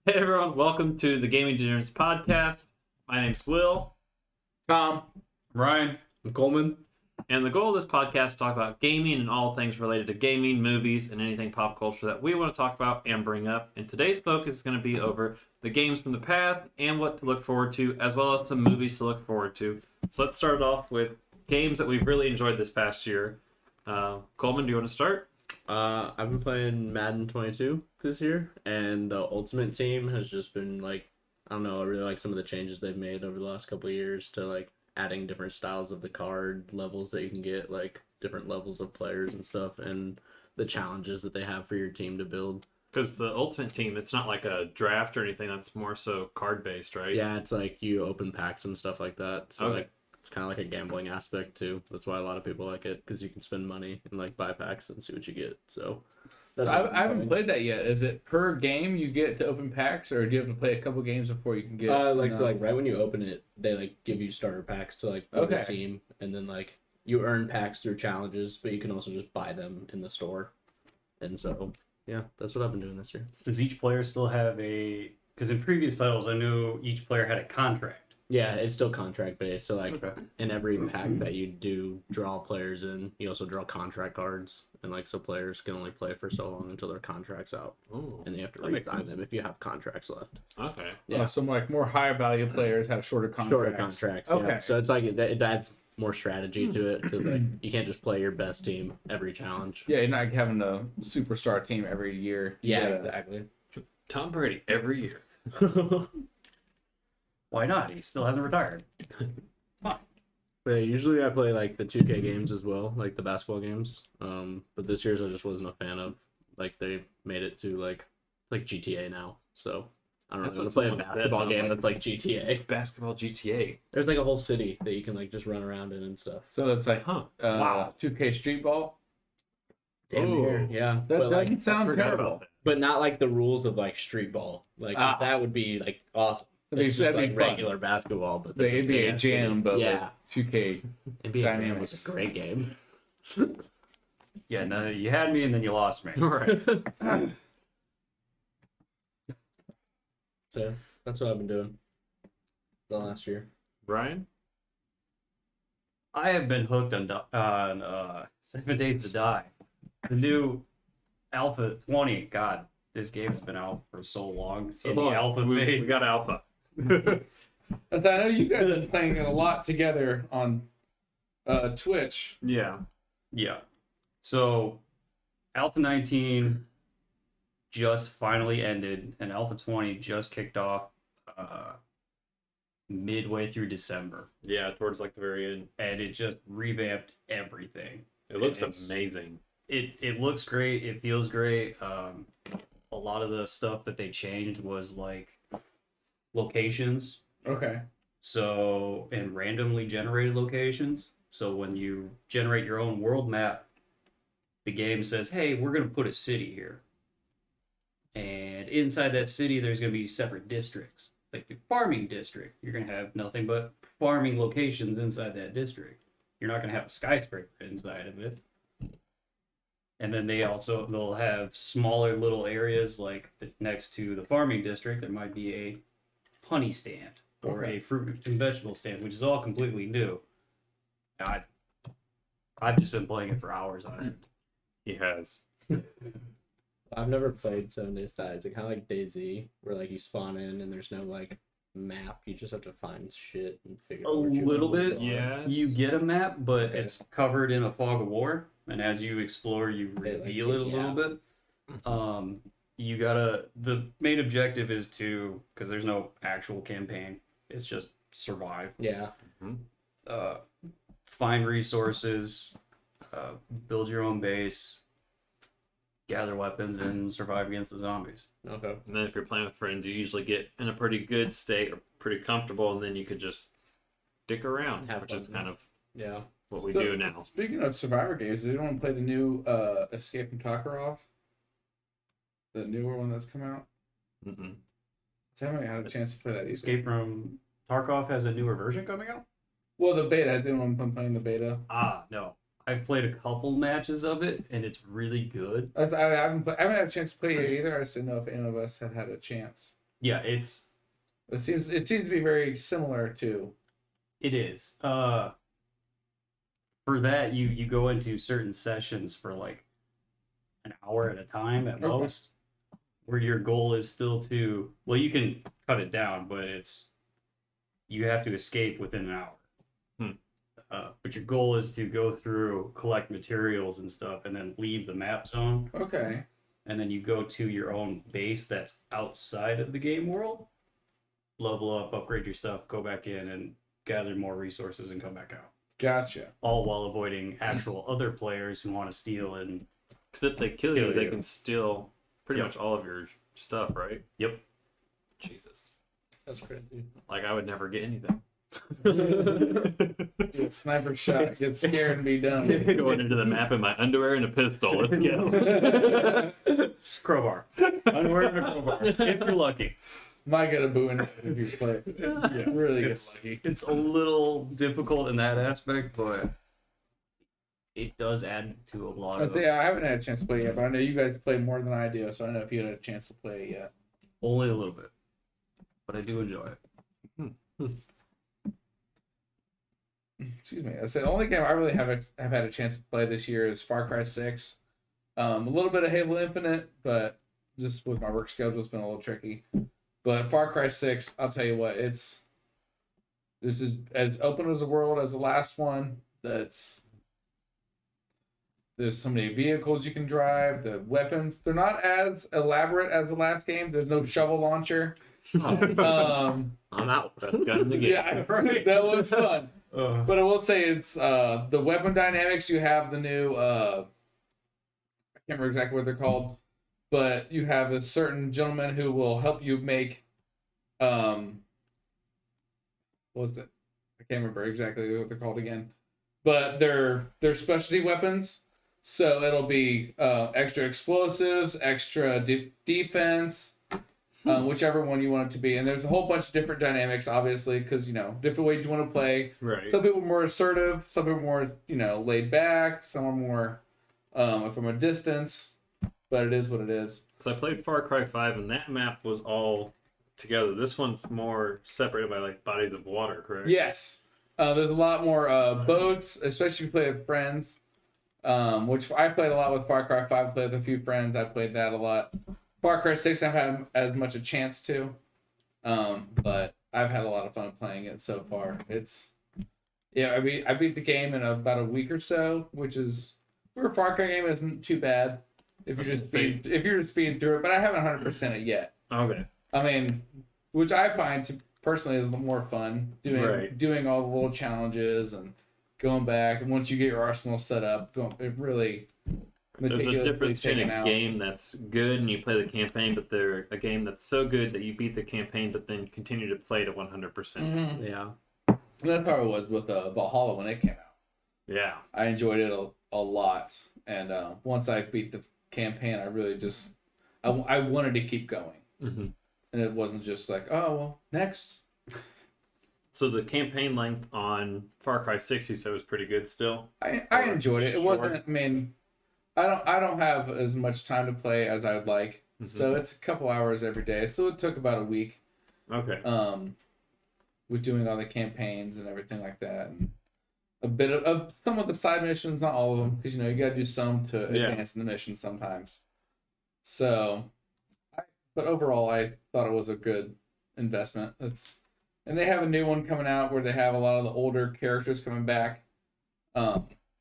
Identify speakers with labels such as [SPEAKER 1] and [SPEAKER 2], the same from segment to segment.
[SPEAKER 1] Hey everyone, welcome to the Gaming Degenerates podcast. My name's Will,
[SPEAKER 2] Tom,
[SPEAKER 3] Ryan,
[SPEAKER 2] and Coleman.
[SPEAKER 1] and the goal of this podcast is to talk about gaming and all things related to gaming, movies, and anything pop culture that we want to talk about and bring up. And today's focus is going to be over the games from the past and what to look forward to, as well as some movies to look forward to. So let's start off with games that we've really enjoyed this past year. Coleman, do you want to start?
[SPEAKER 2] I've been playing Madden 22 this year, and the Ultimate Team has just been like, I don't know, I really like some of the changes they've made over the last couple of years to like adding different styles of the card levels that you can get, like different levels of players and stuff, and the challenges that they have for your team to build.
[SPEAKER 1] Because the Ultimate Team, it's not like a draft or anything, that's more so card-based, right?
[SPEAKER 2] Yeah, it's like you open packs and stuff like that. So
[SPEAKER 1] Okay.
[SPEAKER 2] like it's kind of like a gambling aspect too. That's why a lot of people like it, because you can spend money and like buy packs and see what you get. So that's what
[SPEAKER 3] I
[SPEAKER 2] I'm
[SPEAKER 3] haven't
[SPEAKER 2] playing.
[SPEAKER 3] played that yet. Is it per game you get to open packs, or do you have to play a couple games before you can get?
[SPEAKER 2] So like right when you open it, they like give you starter packs to like build a
[SPEAKER 3] Okay.
[SPEAKER 2] team, and then like you earn packs through challenges, but you can also just buy them in the store. And so yeah, that's what I've been doing this year.
[SPEAKER 4] Does each player still have a? Because in previous titles, I knew each player had a contract.
[SPEAKER 2] Yeah, it's still contract based. So like
[SPEAKER 4] Okay.
[SPEAKER 2] in every pack that you do draw players in, you also draw contract cards, and like so players can only play for so long until their contract's out,
[SPEAKER 1] Ooh,
[SPEAKER 2] and they have to
[SPEAKER 1] That makes
[SPEAKER 2] re-sign
[SPEAKER 1] sense.
[SPEAKER 2] them if you have contracts left.
[SPEAKER 1] okay.
[SPEAKER 2] Yeah.
[SPEAKER 3] Some like more higher value players have shorter contracts.
[SPEAKER 2] Shorter contracts.
[SPEAKER 3] Okay.
[SPEAKER 2] Yeah. So it's like it adds more strategy to it, because like you can't just play your best team every challenge.
[SPEAKER 3] Yeah, you're not having a superstar team every year. You
[SPEAKER 2] Yeah,
[SPEAKER 3] gotta-
[SPEAKER 2] exactly.
[SPEAKER 1] Tom Brady every year.
[SPEAKER 4] Why not? He still hasn't retired.
[SPEAKER 2] But usually I play like the 2K games as well, like the basketball games. But this year's I just wasn't a fan of. Like they made it to like GTA now, so I don't
[SPEAKER 1] That's
[SPEAKER 2] know.
[SPEAKER 1] what
[SPEAKER 2] To play a
[SPEAKER 1] someone said,
[SPEAKER 2] basketball
[SPEAKER 1] and I was
[SPEAKER 2] game
[SPEAKER 1] like,
[SPEAKER 2] that's like GTA.
[SPEAKER 1] Basketball GTA.
[SPEAKER 2] There's like a whole city that you can like just run around in and stuff.
[SPEAKER 3] So it's like
[SPEAKER 1] Huh.
[SPEAKER 3] wow, 2K Street Ball.
[SPEAKER 2] Damn
[SPEAKER 1] Ooh.
[SPEAKER 2] near, yeah.
[SPEAKER 3] That
[SPEAKER 2] but like,
[SPEAKER 3] doesn't sound
[SPEAKER 1] Forgot
[SPEAKER 3] terrible.
[SPEAKER 1] about that.
[SPEAKER 2] but not like the rules of like street ball. Like
[SPEAKER 3] Ah.
[SPEAKER 2] that would be like awesome.
[SPEAKER 3] That'd be-
[SPEAKER 2] It's just
[SPEAKER 3] that'd be
[SPEAKER 2] like
[SPEAKER 3] fun.
[SPEAKER 2] regular basketball, but
[SPEAKER 3] Like, it'd be a
[SPEAKER 2] big-ass city.
[SPEAKER 3] jam, but
[SPEAKER 2] yeah,
[SPEAKER 3] with 2K.
[SPEAKER 2] NBA Jam
[SPEAKER 3] dynamics.
[SPEAKER 2] was a great game.
[SPEAKER 4] Yeah, no, you had me and then you lost me.
[SPEAKER 1] Right.
[SPEAKER 2] So that's what I've been doing the last year.
[SPEAKER 1] Brian?
[SPEAKER 4] I have been hooked on 7 Days to Die. The new Alpha 20. God, this game has been out for so long. In the alpha
[SPEAKER 1] we
[SPEAKER 4] phase.
[SPEAKER 1] got Alpha.
[SPEAKER 3] As I know you guys have been playing it a lot together on Twitch.
[SPEAKER 1] Yeah.
[SPEAKER 4] Yeah. So, Alpha 19 just finally ended, and Alpha 20 just kicked off midway through December.
[SPEAKER 1] Yeah, towards like the very end.
[SPEAKER 4] And it just revamped everything.
[SPEAKER 1] It looks
[SPEAKER 4] It's-
[SPEAKER 1] amazing.
[SPEAKER 4] It looks great. It feels great. A lot of the stuff that they changed was like locations.
[SPEAKER 3] Okay.
[SPEAKER 4] So, and randomly generated locations. So when you generate your own world map, the game says, hey, we're going to put a city here. And inside that city, there's going to be separate districts. Like the farming district, you're going to have nothing but farming locations inside that district. You're not going to have a skyscraper inside of it. And then they'll have smaller little areas like next to the farming district, there might be a honey stand or
[SPEAKER 3] Okay.
[SPEAKER 4] a fruit and vegetable stand, which is all completely new. I've just been playing it for hours on it.
[SPEAKER 1] He has.
[SPEAKER 2] I've never played 7 Days to Die. Is it kind of like DayZ, where like you spawn in and there's no like map? You just have to find shit and figure
[SPEAKER 4] A
[SPEAKER 2] out what your
[SPEAKER 4] little
[SPEAKER 2] levels
[SPEAKER 4] bit,
[SPEAKER 2] are?
[SPEAKER 1] Yeah.
[SPEAKER 4] You get a map, but
[SPEAKER 2] Okay.
[SPEAKER 4] it's covered in a fog of war, and as you explore, you reveal it a little bit. You gotta. The main objective is to, because there's no actual campaign. It's just survive.
[SPEAKER 2] Yeah.
[SPEAKER 4] Find resources, build your own base, gather weapons, and survive against the zombies.
[SPEAKER 2] Okay.
[SPEAKER 1] And then if you're playing with friends, you usually get in a pretty good state or pretty comfortable, and then you could just dick around,
[SPEAKER 2] Have
[SPEAKER 1] which
[SPEAKER 2] fun.
[SPEAKER 1] is kind of
[SPEAKER 2] Yeah.
[SPEAKER 1] what we
[SPEAKER 3] So,
[SPEAKER 1] do now.
[SPEAKER 3] Speaking of Survivor games, does anyone play the new Escape from Tarkov? The newer one that's come out?
[SPEAKER 1] Mm-mm.
[SPEAKER 3] So I haven't had a chance to play that either.
[SPEAKER 4] Escape from Tarkov has a newer version coming out?
[SPEAKER 3] Well, the beta. Has anyone been playing the beta?
[SPEAKER 4] No. I've played a couple matches of it, and it's really good.
[SPEAKER 3] I haven't had a chance to play it either. I just didn't know if any of us had had a chance.
[SPEAKER 4] Yeah, it
[SPEAKER 3] seems to be very similar to.
[SPEAKER 4] it is. For that you go into certain sessions for like an hour at a time at
[SPEAKER 3] Okay.
[SPEAKER 4] most, where your goal is still to, well, you can cut it down, but you have to escape within an hour. But your goal is to go through, collect materials and stuff, and then leave the map zone,
[SPEAKER 3] Okay.
[SPEAKER 4] and then you go to your own base that's outside of the game world, level up, upgrade your stuff, go back in and gather more resources and come back out.
[SPEAKER 3] Gotcha.
[SPEAKER 4] All while avoiding actual other players who want to steal and...
[SPEAKER 1] Because if they kill you,
[SPEAKER 4] Kill
[SPEAKER 1] they
[SPEAKER 4] you.
[SPEAKER 1] can steal pretty
[SPEAKER 4] Yep.
[SPEAKER 1] much all of your stuff, right?
[SPEAKER 4] Yep.
[SPEAKER 1] Jesus.
[SPEAKER 2] That's crazy.
[SPEAKER 1] Like, I would never get anything.
[SPEAKER 3] Get sniper shot. Get scared and be done.
[SPEAKER 1] Going into the map in my underwear and a pistol. Let's go.
[SPEAKER 4] Crowbar. Underwear and a crowbar. If you're lucky.
[SPEAKER 3] Might get a boo in it if you play.
[SPEAKER 4] Yeah.
[SPEAKER 3] Really get
[SPEAKER 4] It's,
[SPEAKER 3] lucky.
[SPEAKER 4] it's a little difficult in that aspect, but it does add to a lot
[SPEAKER 3] I
[SPEAKER 4] of
[SPEAKER 3] say I haven't had a chance to play it yet, but I know you guys play more than I do, so I don't know if you had a chance to play it yet.
[SPEAKER 4] Only a little bit. But I do enjoy it.
[SPEAKER 3] Excuse me. I said the only game I really have had a chance to play this year is Far Cry 6. A little bit of Halo Infinite, but just with my work schedule, it's been a little tricky. But Far Cry 6, I'll tell you what, this is as open as the world as the last one. There's so many vehicles you can drive. The weapons, they're not as elaborate as the last game. There's no shovel launcher.
[SPEAKER 2] I'm out.
[SPEAKER 1] Best gun in the game.
[SPEAKER 3] Yeah, right. That was fun. But I will say it's the weapon dynamics. You have the new I can't remember exactly what they're called, but you have a certain gentleman who will help you make what was that? I can't remember exactly what they're called again. But they're specialty weapons. So it'll be extra explosives, extra defense, whichever one you want it to be. And there's a whole bunch of different dynamics, obviously, because, different ways you want to play.
[SPEAKER 1] Right.
[SPEAKER 3] Some people are more assertive, some people are more, laid back, some are more from a distance, but it is what it is.
[SPEAKER 1] Because I played Far Cry 5, and that map was all together. This one's more separated by, like, bodies of water, correct?
[SPEAKER 3] Yes. There's a lot more boats, especially if you play with friends, which I played a lot with Far Cry 5. I played with a few friends. I played that a lot. Far Cry 6, I haven't had as much a chance to, but I've had a lot of fun playing it so far. I beat the game in about a week or so, which is, for a Far Cry game, isn't too bad if you're just speeding through it. But I haven't 100% it yet.
[SPEAKER 1] Okay.
[SPEAKER 3] I mean, which I find personally is more fun doing all the little challenges and going back. And once you get your arsenal set up, it really
[SPEAKER 1] There's a difference between
[SPEAKER 3] taken
[SPEAKER 1] a
[SPEAKER 3] out.
[SPEAKER 1] game that's good and you play the campaign, but they're a game that's so good that you beat the campaign, but then continue to play it 100%.
[SPEAKER 3] Mhm.
[SPEAKER 2] Yeah.
[SPEAKER 3] And that's how it was with Valhalla when it came out.
[SPEAKER 1] Yeah.
[SPEAKER 3] I enjoyed it a lot, and once I beat the campaign, I really just I wanted to keep going,
[SPEAKER 1] Mm-hmm.
[SPEAKER 3] and it wasn't just like, oh well, next.
[SPEAKER 1] So the campaign length on Far Cry 6, you said, was pretty good still?
[SPEAKER 3] I enjoyed it. It
[SPEAKER 1] Sure.
[SPEAKER 3] wasn't. I mean, I don't have as much time to play as I would like, so it's a couple hours every day. So it took about a week.
[SPEAKER 1] Okay.
[SPEAKER 3] With doing all the campaigns and everything like that, and a bit of some of the side missions, not all of them, because you got to do some to advance in the mission sometimes. So, but overall, I thought it was a good investment. And they have a new one coming out where they have a lot of the older characters coming back,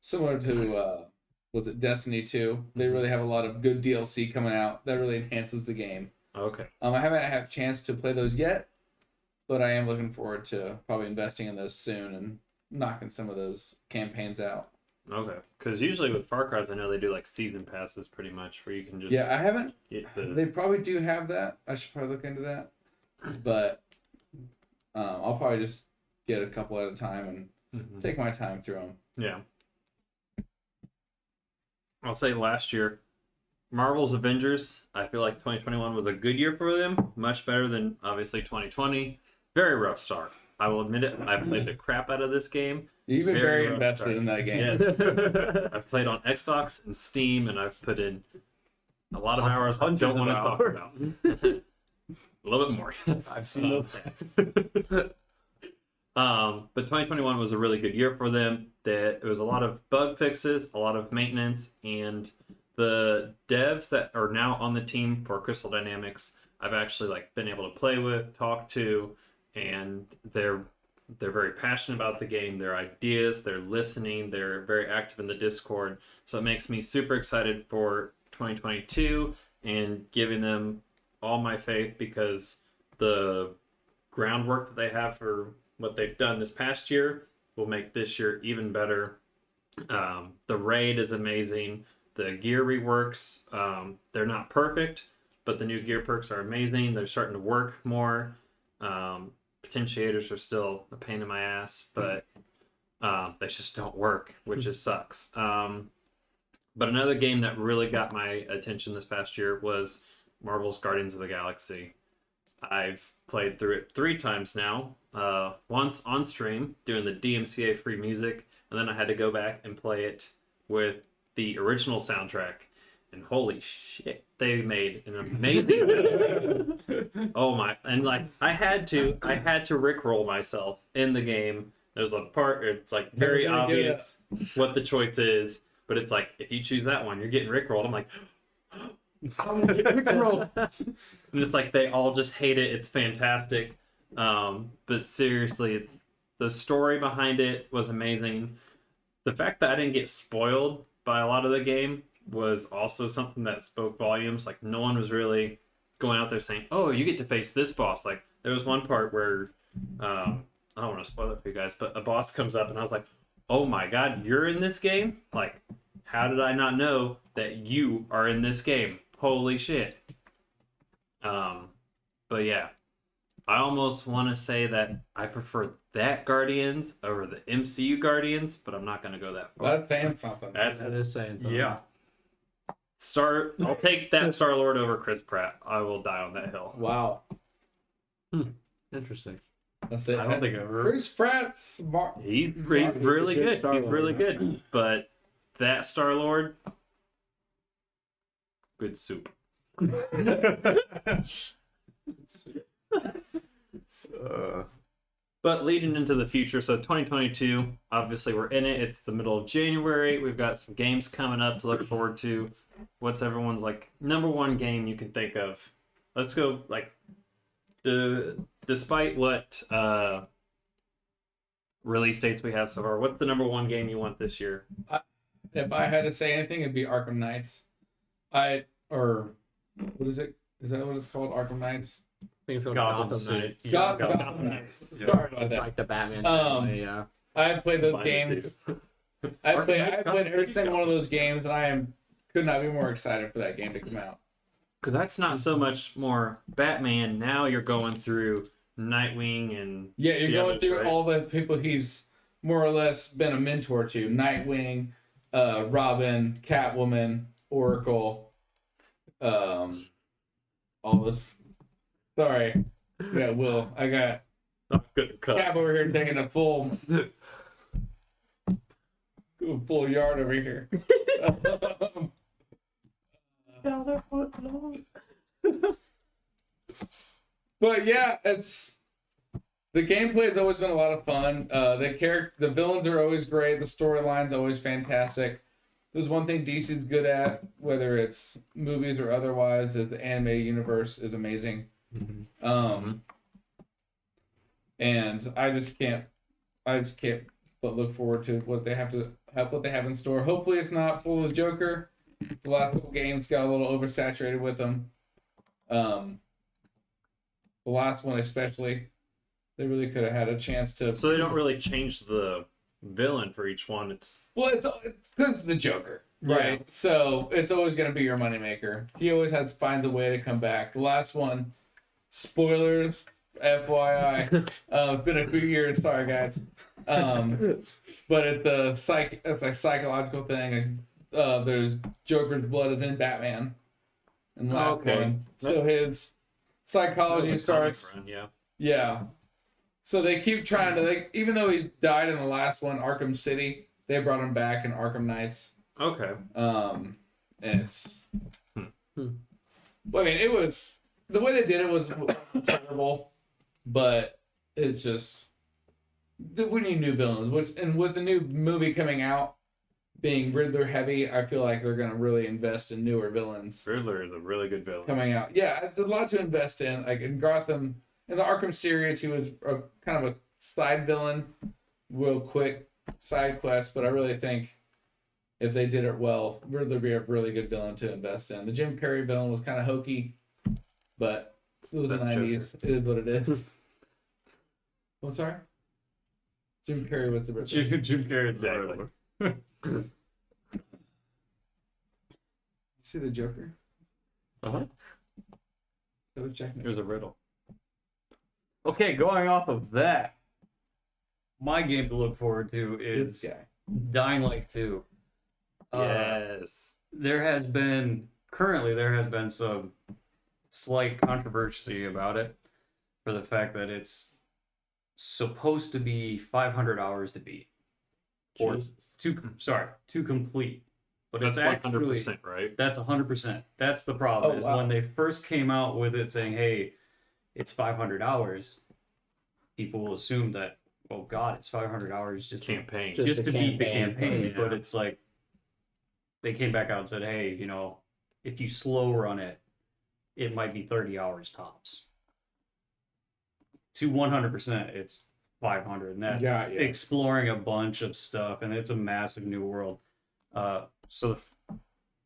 [SPEAKER 3] similar to was it Destiny 2? They really have a lot of good DLC coming out that really enhances the game.
[SPEAKER 1] Okay.
[SPEAKER 3] I haven't had a chance to play those yet, but I am looking forward to probably investing in those soon and knocking some of those campaigns out.
[SPEAKER 1] Okay. Because usually with Far Cry's, I know they do like season passes pretty much, where you can just
[SPEAKER 3] Yeah, I haven't.
[SPEAKER 1] get the...
[SPEAKER 3] They probably do have that. I should probably look into that. But I'll probably just get a couple at a time and
[SPEAKER 1] Mhm.
[SPEAKER 3] take my time through them.
[SPEAKER 1] Yeah. I'll say last year, Marvel's Avengers, I feel like 2021 was a good year for them. Much better than, obviously, 2020. Very rough start. I will admit it. I played the crap out of this game.
[SPEAKER 3] You've been very
[SPEAKER 1] rough
[SPEAKER 3] invested
[SPEAKER 1] start.
[SPEAKER 3] in that game.
[SPEAKER 1] Yes. I've played on Xbox and Steam, and I've put in a lot of hours I
[SPEAKER 2] Hundreds
[SPEAKER 1] don't
[SPEAKER 2] of
[SPEAKER 1] want to talk
[SPEAKER 2] hours.
[SPEAKER 1] about. A little bit more.
[SPEAKER 4] I've seen those stats.
[SPEAKER 1] But 2021 was a really good year for them. That it was a lot of bug fixes, a lot of maintenance, and the devs that are now on the team for Crystal Dynamics, I've actually like been able to play with, talk to, and they're very passionate about the game, their ideas, they're listening, they're very active in the Discord. So it makes me super excited for 2022 and giving them all my faith, because the groundwork that they have for what they've done this past year will make this year even better. The raid is amazing. The gear reworks, they're not perfect, but the new gear perks are amazing. They're starting to work more. Potentiators are still a pain in my ass, but they just don't work, which just sucks. But another game that really got my attention this past year was Marvel's Guardians of the Galaxy. I've played through it 3 times now. Once on stream, doing the DMCA free music, and then I had to go back and play it with the original soundtrack. And holy shit, they made an amazing oh my, and like I had to rickroll myself in the game. There's a part, it's like very obvious what the choice is, but it's like, if you choose that one, you're getting rickrolled. I'm like, I'm gonna get rickrolled. And it's like they all just hate it. It's fantastic. But seriously, it's the story behind it was amazing. The fact that I didn't get spoiled by a lot of the game was also something that spoke volumes. Like, no one was really going out there saying, oh, you get to face this boss. Like, there was one part where I don't want to spoil it for you guys, but a boss comes up and I was like, oh my god, you're in this game? Like, how did I not know that you are in this game? Holy shit. But yeah, I almost want to say that I prefer that Guardians over the MCU Guardians, but I'm not going to go that far.
[SPEAKER 3] That's saying something.
[SPEAKER 2] That is saying something.
[SPEAKER 4] Yeah.
[SPEAKER 1] I'll take that Star-Lord over Chris Pratt. I will die on that hill.
[SPEAKER 3] Wow.
[SPEAKER 2] Interesting.
[SPEAKER 3] That's it.
[SPEAKER 4] I don't think I've heard.
[SPEAKER 3] Chris Pratt's
[SPEAKER 1] He's really good. He's really good. But that Star-Lord, good soup. But leading into the future, so 2022, obviously we're in it. It's the middle of January. We've got some games coming up to look forward to. What's everyone's like number one game you can think of? Let's go like despite what release dates we have so far, what's the number one game you want this year?
[SPEAKER 3] If I had to say anything, it'd be Arkham Knights. Or what is it? Is that what it's called? Arkham Knights?
[SPEAKER 2] I think it's called
[SPEAKER 4] Gotham
[SPEAKER 2] Gotham
[SPEAKER 4] City.
[SPEAKER 2] Knight.
[SPEAKER 4] Yeah,
[SPEAKER 3] Gotham Knights. Sorry about
[SPEAKER 2] It's
[SPEAKER 3] that.
[SPEAKER 2] like the Batman. Yeah.
[SPEAKER 3] I played those
[SPEAKER 1] Combine the
[SPEAKER 3] games.
[SPEAKER 1] two.
[SPEAKER 3] I
[SPEAKER 1] Arkham
[SPEAKER 3] played
[SPEAKER 1] Knight's
[SPEAKER 3] every
[SPEAKER 1] Gotham
[SPEAKER 3] single one of those games, and I could not be more excited for that game to come out.
[SPEAKER 1] Because that's not so much more Batman. Now you're going through Nightwing and
[SPEAKER 3] Yeah, you're
[SPEAKER 1] the
[SPEAKER 3] going
[SPEAKER 1] others,
[SPEAKER 3] through
[SPEAKER 1] right?
[SPEAKER 3] all the people he's more or less been a mentor to: Nightwing, Robin, Catwoman, Oracle, all this. Sorry, yeah, Will. I got
[SPEAKER 1] Good cut.
[SPEAKER 3] Cap over here taking a full yard over here. But yeah, it's the gameplay has always been a lot of fun. The villains are always great. The storyline's always fantastic. There's one thing DC's good at, whether it's movies or otherwise, is the animated universe is amazing. And I just can't but look forward to what they have in store. Hopefully it's not full of Joker. The last couple games got a little oversaturated with them. The last one especially, they really could have had a chance to.
[SPEAKER 1] So they don't really change the villain for each one. It's
[SPEAKER 3] It's because of the Joker, right?
[SPEAKER 1] Yeah.
[SPEAKER 3] So it's always going to be your moneymaker. He always finds a way to come back. The last one, spoilers, FYI. It's been a few years, sorry guys. But it's a psychological thing. And, there's Joker's blood is in Batman. In the last one, so his psychology starts. Yeah. So they keep trying to, even though he's died in the last one, Arkham City, they brought him back in Arkham Knights.
[SPEAKER 1] Okay.
[SPEAKER 3] And it's, well, I mean, it was the way they did it was terrible, but it's just we need new villains. And with the new movie coming out being Riddler heavy, I feel like they're gonna really invest in newer villains.
[SPEAKER 1] Riddler is a really good villain.
[SPEAKER 3] Coming out, yeah, there's a lot to invest in. Like in Gotham, in the Arkham series, he was kind of a side villain, real quick side quest. But I really think if they did it well, Riddler would be a really good villain to invest in. The Jim Carrey villain was kind of hokey, but it was the
[SPEAKER 1] That's
[SPEAKER 3] 90s. It is what it is. Oh, sorry? Jim Carrey was the Riddler.
[SPEAKER 4] Jim Carrey's
[SPEAKER 1] Exactly.
[SPEAKER 4] exactly.
[SPEAKER 3] See the Joker?
[SPEAKER 1] Uh-huh.
[SPEAKER 3] That was Jack
[SPEAKER 1] Here's a riddle.
[SPEAKER 4] Okay, going off of that, my game to look forward to
[SPEAKER 3] This
[SPEAKER 4] is
[SPEAKER 3] guy.
[SPEAKER 4] Dying Light 2.
[SPEAKER 1] Yes.
[SPEAKER 4] There has been some slight controversy about it for the fact that it's supposed to be 500 hours to beat. Or
[SPEAKER 2] Jesus.
[SPEAKER 4] to complete. But
[SPEAKER 1] That's
[SPEAKER 4] it's actually
[SPEAKER 1] 100%, right?
[SPEAKER 4] that's 100%. That's the problem.
[SPEAKER 3] Oh,
[SPEAKER 4] is
[SPEAKER 3] wow.
[SPEAKER 4] when they first came out with it saying, "Hey, it's 500 hours," people will assume that, "Oh God, it's 500 hours just
[SPEAKER 1] Campaign.
[SPEAKER 2] Just
[SPEAKER 4] to
[SPEAKER 2] the
[SPEAKER 4] beat the
[SPEAKER 2] campaign,
[SPEAKER 4] campaign."
[SPEAKER 1] yeah.
[SPEAKER 4] But it's like they came back out and said, "Hey, if you slow run it, it might be 30 hours tops." To 100%, it's 500, and that's
[SPEAKER 3] Yeah.
[SPEAKER 4] exploring a bunch of stuff, and it's a massive new world.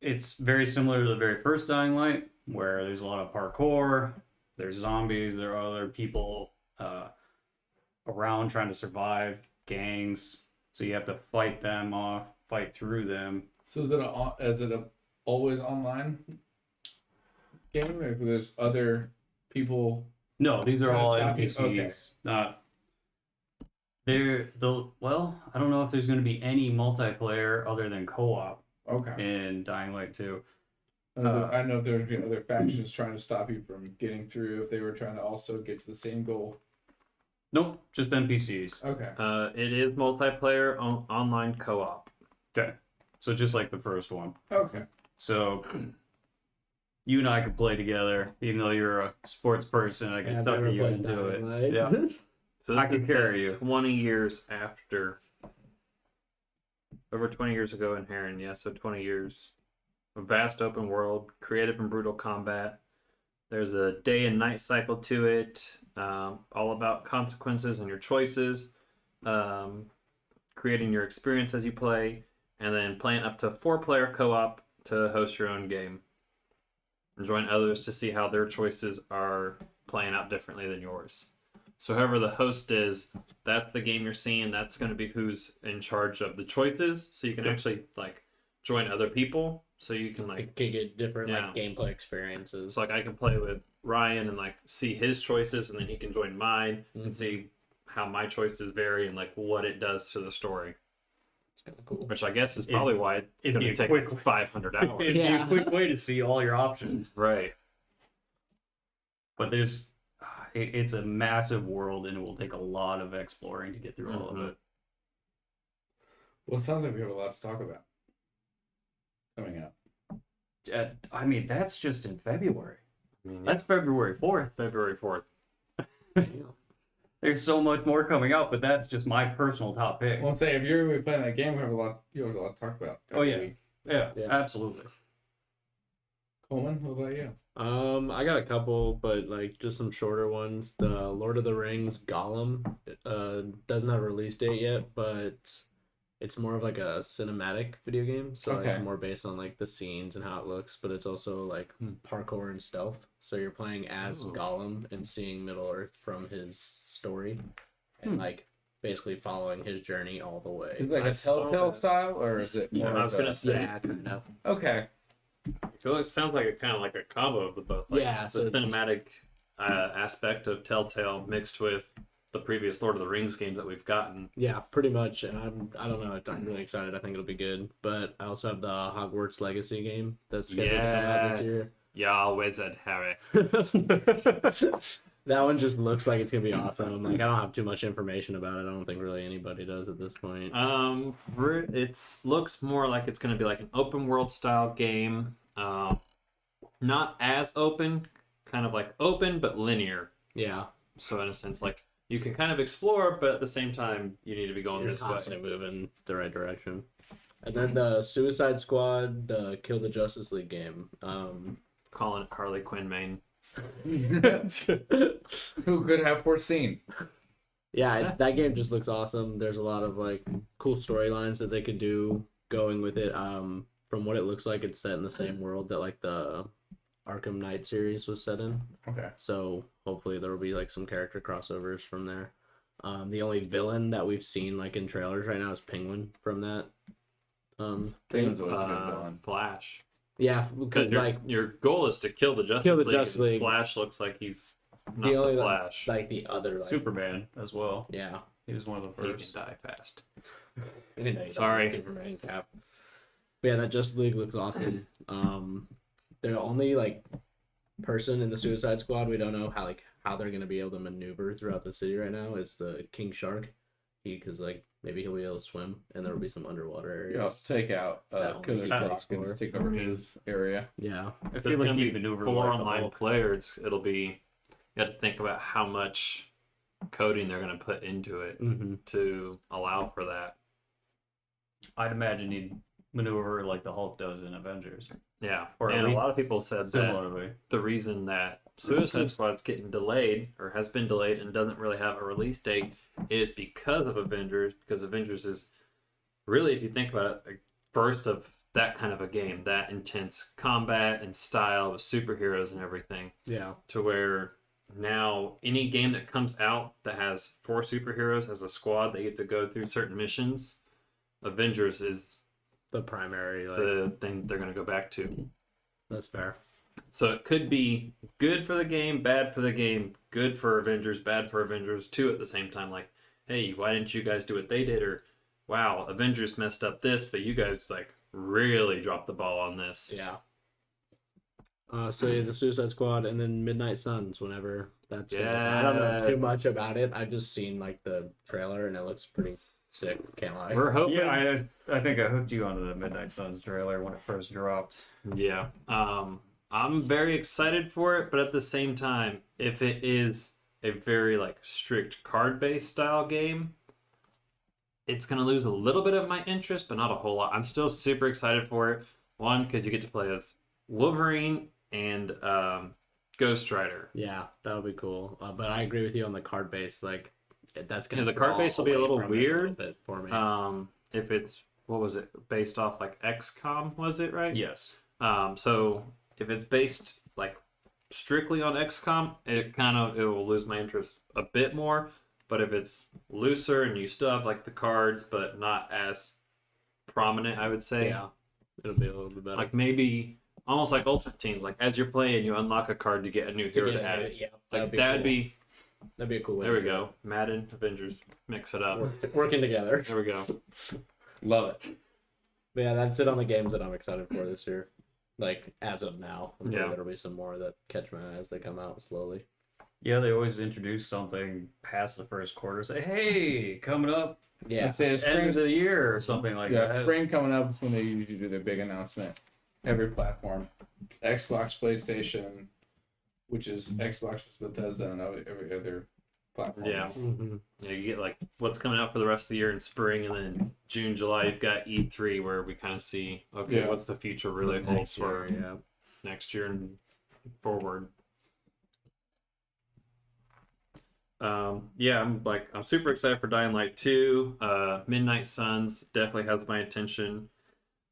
[SPEAKER 4] It's very similar to the very first Dying Light, where there's a lot of parkour, there's zombies, there are other people around trying to survive, gangs, so you have to fight them off, fight through them.
[SPEAKER 3] So is it a always online game? Or if there's other people?
[SPEAKER 4] No, these are
[SPEAKER 3] Trying to
[SPEAKER 4] all
[SPEAKER 3] stop you?
[SPEAKER 4] NPCs. I don't know if there's going to be any multiplayer other than co-op
[SPEAKER 3] Okay.
[SPEAKER 4] in Dying Light 2.
[SPEAKER 3] I don't know if there would be other factions trying to stop you from getting through if they were trying to also get to the same goal.
[SPEAKER 4] Nope, just NPCs.
[SPEAKER 3] Okay.
[SPEAKER 1] It is multiplayer online co-op.
[SPEAKER 4] Okay, so just like the first one.
[SPEAKER 3] Okay.
[SPEAKER 4] So you and I could play together, even though you're a sports person. I can
[SPEAKER 2] Yeah, I've
[SPEAKER 4] sucker
[SPEAKER 2] never
[SPEAKER 4] you
[SPEAKER 2] played
[SPEAKER 4] into it.
[SPEAKER 2] Dying Light.
[SPEAKER 4] Yeah.
[SPEAKER 1] So
[SPEAKER 4] I
[SPEAKER 1] this
[SPEAKER 4] can
[SPEAKER 1] is
[SPEAKER 4] carry you.
[SPEAKER 1] 20 years after. Over 20 years ago in Heron, yeah, so 20 years. A vast open world, creative and brutal combat. There's a day and night cycle to it, all about consequences and your choices, creating your experience as you play, and then playing up to 4-player co-op to host your own game. And join others to see how their choices are playing out differently than yours. So whoever the host is, that's the game you're seeing. That's going to be who's in charge of the choices. So you can actually join other people. So you can
[SPEAKER 2] You could get different
[SPEAKER 1] Yeah.
[SPEAKER 2] gameplay experiences.
[SPEAKER 1] so I can play with Ryan and see his choices, and then he can join mine and see how my choices vary and what it does to the story.
[SPEAKER 2] It's kind of cool.
[SPEAKER 1] Which I guess is probably why it's
[SPEAKER 4] it'd
[SPEAKER 1] going
[SPEAKER 4] be
[SPEAKER 1] to
[SPEAKER 4] a
[SPEAKER 1] take
[SPEAKER 4] quick-
[SPEAKER 1] 500 hours.
[SPEAKER 4] It'd be
[SPEAKER 2] Yeah.
[SPEAKER 4] a quick way to see all your options.
[SPEAKER 1] Right.
[SPEAKER 4] But it's a massive world, and it will take a lot of exploring to get through all of
[SPEAKER 1] Mhm.
[SPEAKER 4] it.
[SPEAKER 3] Well, it sounds like we have a lot to talk about coming up.
[SPEAKER 4] I mean, that's just in February.
[SPEAKER 1] I mean,
[SPEAKER 4] That's February 4th.
[SPEAKER 1] February 4th.
[SPEAKER 4] There's so much more coming out, but that's just my personal top pick.
[SPEAKER 3] Well, say if you're going to be playing that game, you have a lot to talk about.
[SPEAKER 4] Oh, yeah.
[SPEAKER 3] every week.
[SPEAKER 4] Yeah,
[SPEAKER 2] Yeah.
[SPEAKER 4] absolutely.
[SPEAKER 3] Coleman, what about you?
[SPEAKER 2] I got a couple, but just some shorter ones. The Lord of the Rings Gollum doesn't have a release date yet, but it's more of a cinematic video game. So
[SPEAKER 3] Okay.
[SPEAKER 2] more based on the scenes and how it looks, but it's also parkour and stealth. So you're playing as
[SPEAKER 1] Ooh.
[SPEAKER 2] Gollum and seeing Middle Earth from his story, and basically following his journey all the way.
[SPEAKER 3] Is it
[SPEAKER 1] I
[SPEAKER 3] a
[SPEAKER 1] saw
[SPEAKER 3] Telltale
[SPEAKER 1] that.
[SPEAKER 3] style, or is it more
[SPEAKER 1] I was
[SPEAKER 3] of a-
[SPEAKER 1] going to say,
[SPEAKER 2] Yeah, kind of.
[SPEAKER 3] Okay.
[SPEAKER 1] it sounds like it's kind of like a combo of the both.
[SPEAKER 2] Yeah,
[SPEAKER 1] the
[SPEAKER 2] so it's-
[SPEAKER 1] cinematic aspect of Telltale mixed with the previous Lord of the Rings games that we've gotten.
[SPEAKER 2] Yeah, pretty much. And I don't know. I'm really excited. I think it'll be good. But I also have the Hogwarts Legacy game that's scheduled to come out
[SPEAKER 1] Yes.
[SPEAKER 2] this year.
[SPEAKER 1] Yeah, Wizard Harry.
[SPEAKER 2] That one just looks like it's gonna be awesome. I don't have too much information about it. I don't think really anybody does at this point.
[SPEAKER 1] It looks more like it's going to be like an open world style game. Not as open. kind of like open but linear.
[SPEAKER 2] Yeah.
[SPEAKER 1] So in a sense, like you can kind of explore, but at the same time, you need to be going
[SPEAKER 2] You're
[SPEAKER 1] this way.
[SPEAKER 2] constantly moving the right direction. And then the Suicide Squad, the Kill the Justice League game.
[SPEAKER 1] Calling it Harley Quinn main.
[SPEAKER 3] Who could have foreseen?
[SPEAKER 2] Yeah, that game just looks awesome. There's a lot of like cool storylines that they could do going with it. From what it looks like, it's set in the same world that like the Arkham Knight series was set in.
[SPEAKER 3] Okay.
[SPEAKER 2] So hopefully there will be like some character crossovers from there. The only villain that we've seen like in trailers right now is Penguin from that.
[SPEAKER 3] Penguin's always a good villain.
[SPEAKER 1] Flash.
[SPEAKER 2] Yeah,
[SPEAKER 1] Because
[SPEAKER 2] because like
[SPEAKER 1] your goal is to kill the Justice
[SPEAKER 2] Kill the
[SPEAKER 1] League.
[SPEAKER 2] Justice
[SPEAKER 1] and
[SPEAKER 2] League.
[SPEAKER 1] Flash looks like he's not
[SPEAKER 2] the
[SPEAKER 1] the,
[SPEAKER 2] only
[SPEAKER 1] Flash.
[SPEAKER 2] like the other like,
[SPEAKER 4] Superman as well.
[SPEAKER 2] yeah.
[SPEAKER 4] He was one of the
[SPEAKER 1] He can
[SPEAKER 4] first.
[SPEAKER 1] die fast.
[SPEAKER 2] I didn't know you
[SPEAKER 1] Sorry.
[SPEAKER 2] don't like Superman Cap. But yeah, that Justice League looks awesome. The only like person in the Suicide Squad we don't know how they're gonna be able to maneuver throughout the city right now is the King Shark. Because like maybe he'll be able to swim and there will be some underwater areas.
[SPEAKER 3] Yeah, take out
[SPEAKER 2] That
[SPEAKER 3] Killer
[SPEAKER 2] only
[SPEAKER 3] Croc
[SPEAKER 2] explore.
[SPEAKER 3] and take over his area.
[SPEAKER 2] Yeah.
[SPEAKER 1] If
[SPEAKER 4] feel
[SPEAKER 1] it's
[SPEAKER 4] like
[SPEAKER 1] going to
[SPEAKER 4] he
[SPEAKER 1] be
[SPEAKER 4] maneuvered
[SPEAKER 1] 4
[SPEAKER 4] like the
[SPEAKER 1] online
[SPEAKER 4] Hulk.
[SPEAKER 1] players, it'll be... You have to think about how much coding they're going to put into it
[SPEAKER 2] Mm-hmm.
[SPEAKER 1] to allow for that.
[SPEAKER 4] I'd imagine he'd maneuver like the Hulk does in Avengers.
[SPEAKER 1] Yeah.
[SPEAKER 4] Or at
[SPEAKER 1] and a
[SPEAKER 4] least
[SPEAKER 1] lot of people said that
[SPEAKER 4] Similarly.
[SPEAKER 1] the reason that Suicide Squad's getting delayed or has been delayed and doesn't really have a release date is because of Avengers, because Avengers is really, if you think about it, a burst of that kind of a game, that intense combat and style with superheroes and everything,
[SPEAKER 2] Yeah.
[SPEAKER 1] to where now any game that comes out that has 4 superheroes as a squad, they get to go through certain missions. Avengers is
[SPEAKER 2] The primary like
[SPEAKER 1] the thing they're going to go back to.
[SPEAKER 2] that's fair.
[SPEAKER 1] So it could be good for the game, bad for the game, good for Avengers, bad for Avengers, 2 at the same time. Like, hey, why didn't you guys do what they did? Or, wow, Avengers messed up this, but you guys, like, really dropped the ball on this.
[SPEAKER 2] Yeah. So yeah, the Suicide Squad and then Midnight Suns whenever that's gonna- I don't know too much about it. I've just seen like the trailer and it looks pretty sick, can't lie.
[SPEAKER 1] We're hoping.
[SPEAKER 4] Yeah, I think I hooked you onto the Midnight Suns trailer when it first dropped.
[SPEAKER 1] Yeah. I'm very excited for it, but at the same time, if it is a very, like, strict card-based style game, it's going to lose a little bit of my interest, but not a whole lot. I'm still super excited for it. One, because you get to play as Wolverine and Ghost Rider.
[SPEAKER 2] Yeah, that would be cool. But I agree with you on the card base. Like, that's gonna
[SPEAKER 1] Yeah, the card
[SPEAKER 2] draw
[SPEAKER 1] base will be a
[SPEAKER 2] away
[SPEAKER 1] little
[SPEAKER 2] from it
[SPEAKER 1] weird.
[SPEAKER 2] bit for me.
[SPEAKER 1] If it's, what was it, based off, like, XCOM, was it, right?
[SPEAKER 4] Yes.
[SPEAKER 1] So if it's based, like, strictly on XCOM, it will lose my interest a bit more. But if it's looser and you still have, like, the cards, but not as prominent, I would say.
[SPEAKER 2] Yeah, it'll be a little bit better.
[SPEAKER 1] Like, maybe almost like Ultimate Team. Like, as you're playing, you unlock a card to get a new hero to add it.
[SPEAKER 2] Yeah,
[SPEAKER 1] Like,
[SPEAKER 2] that'd
[SPEAKER 1] be
[SPEAKER 2] cool. That'd be a cool way.
[SPEAKER 1] there we
[SPEAKER 2] to do
[SPEAKER 1] go. Madden, Avengers, mix it up.
[SPEAKER 2] Working together.
[SPEAKER 1] There we go.
[SPEAKER 3] Love it.
[SPEAKER 2] But yeah, that's it on the games that I'm excited for this year. Like as of now, I'm sure
[SPEAKER 1] Yeah.
[SPEAKER 2] there'll be some more that catch my eye as they come out slowly.
[SPEAKER 4] Yeah, they always introduce something past the first quarter. Say, hey, coming up
[SPEAKER 2] Yeah,
[SPEAKER 3] I'd say
[SPEAKER 4] end
[SPEAKER 3] spring,
[SPEAKER 4] of the year or something like
[SPEAKER 3] yeah,
[SPEAKER 4] that.
[SPEAKER 3] spring coming up is when they usually do their big announcement. Every platform, Xbox, PlayStation, which is Xbox is Bethesda, and every other platform.
[SPEAKER 1] Yeah.
[SPEAKER 2] mm-hmm.
[SPEAKER 1] Yeah, you get, like, what's coming out for the rest of the year in spring, and then June, July, you've got E3 where we kind of see, okay,
[SPEAKER 3] Yeah.
[SPEAKER 1] what's the future really holds for
[SPEAKER 2] yeah.
[SPEAKER 1] next year and forward. Yeah, I'm super excited for Dying Light 2. Midnight Suns definitely has my attention.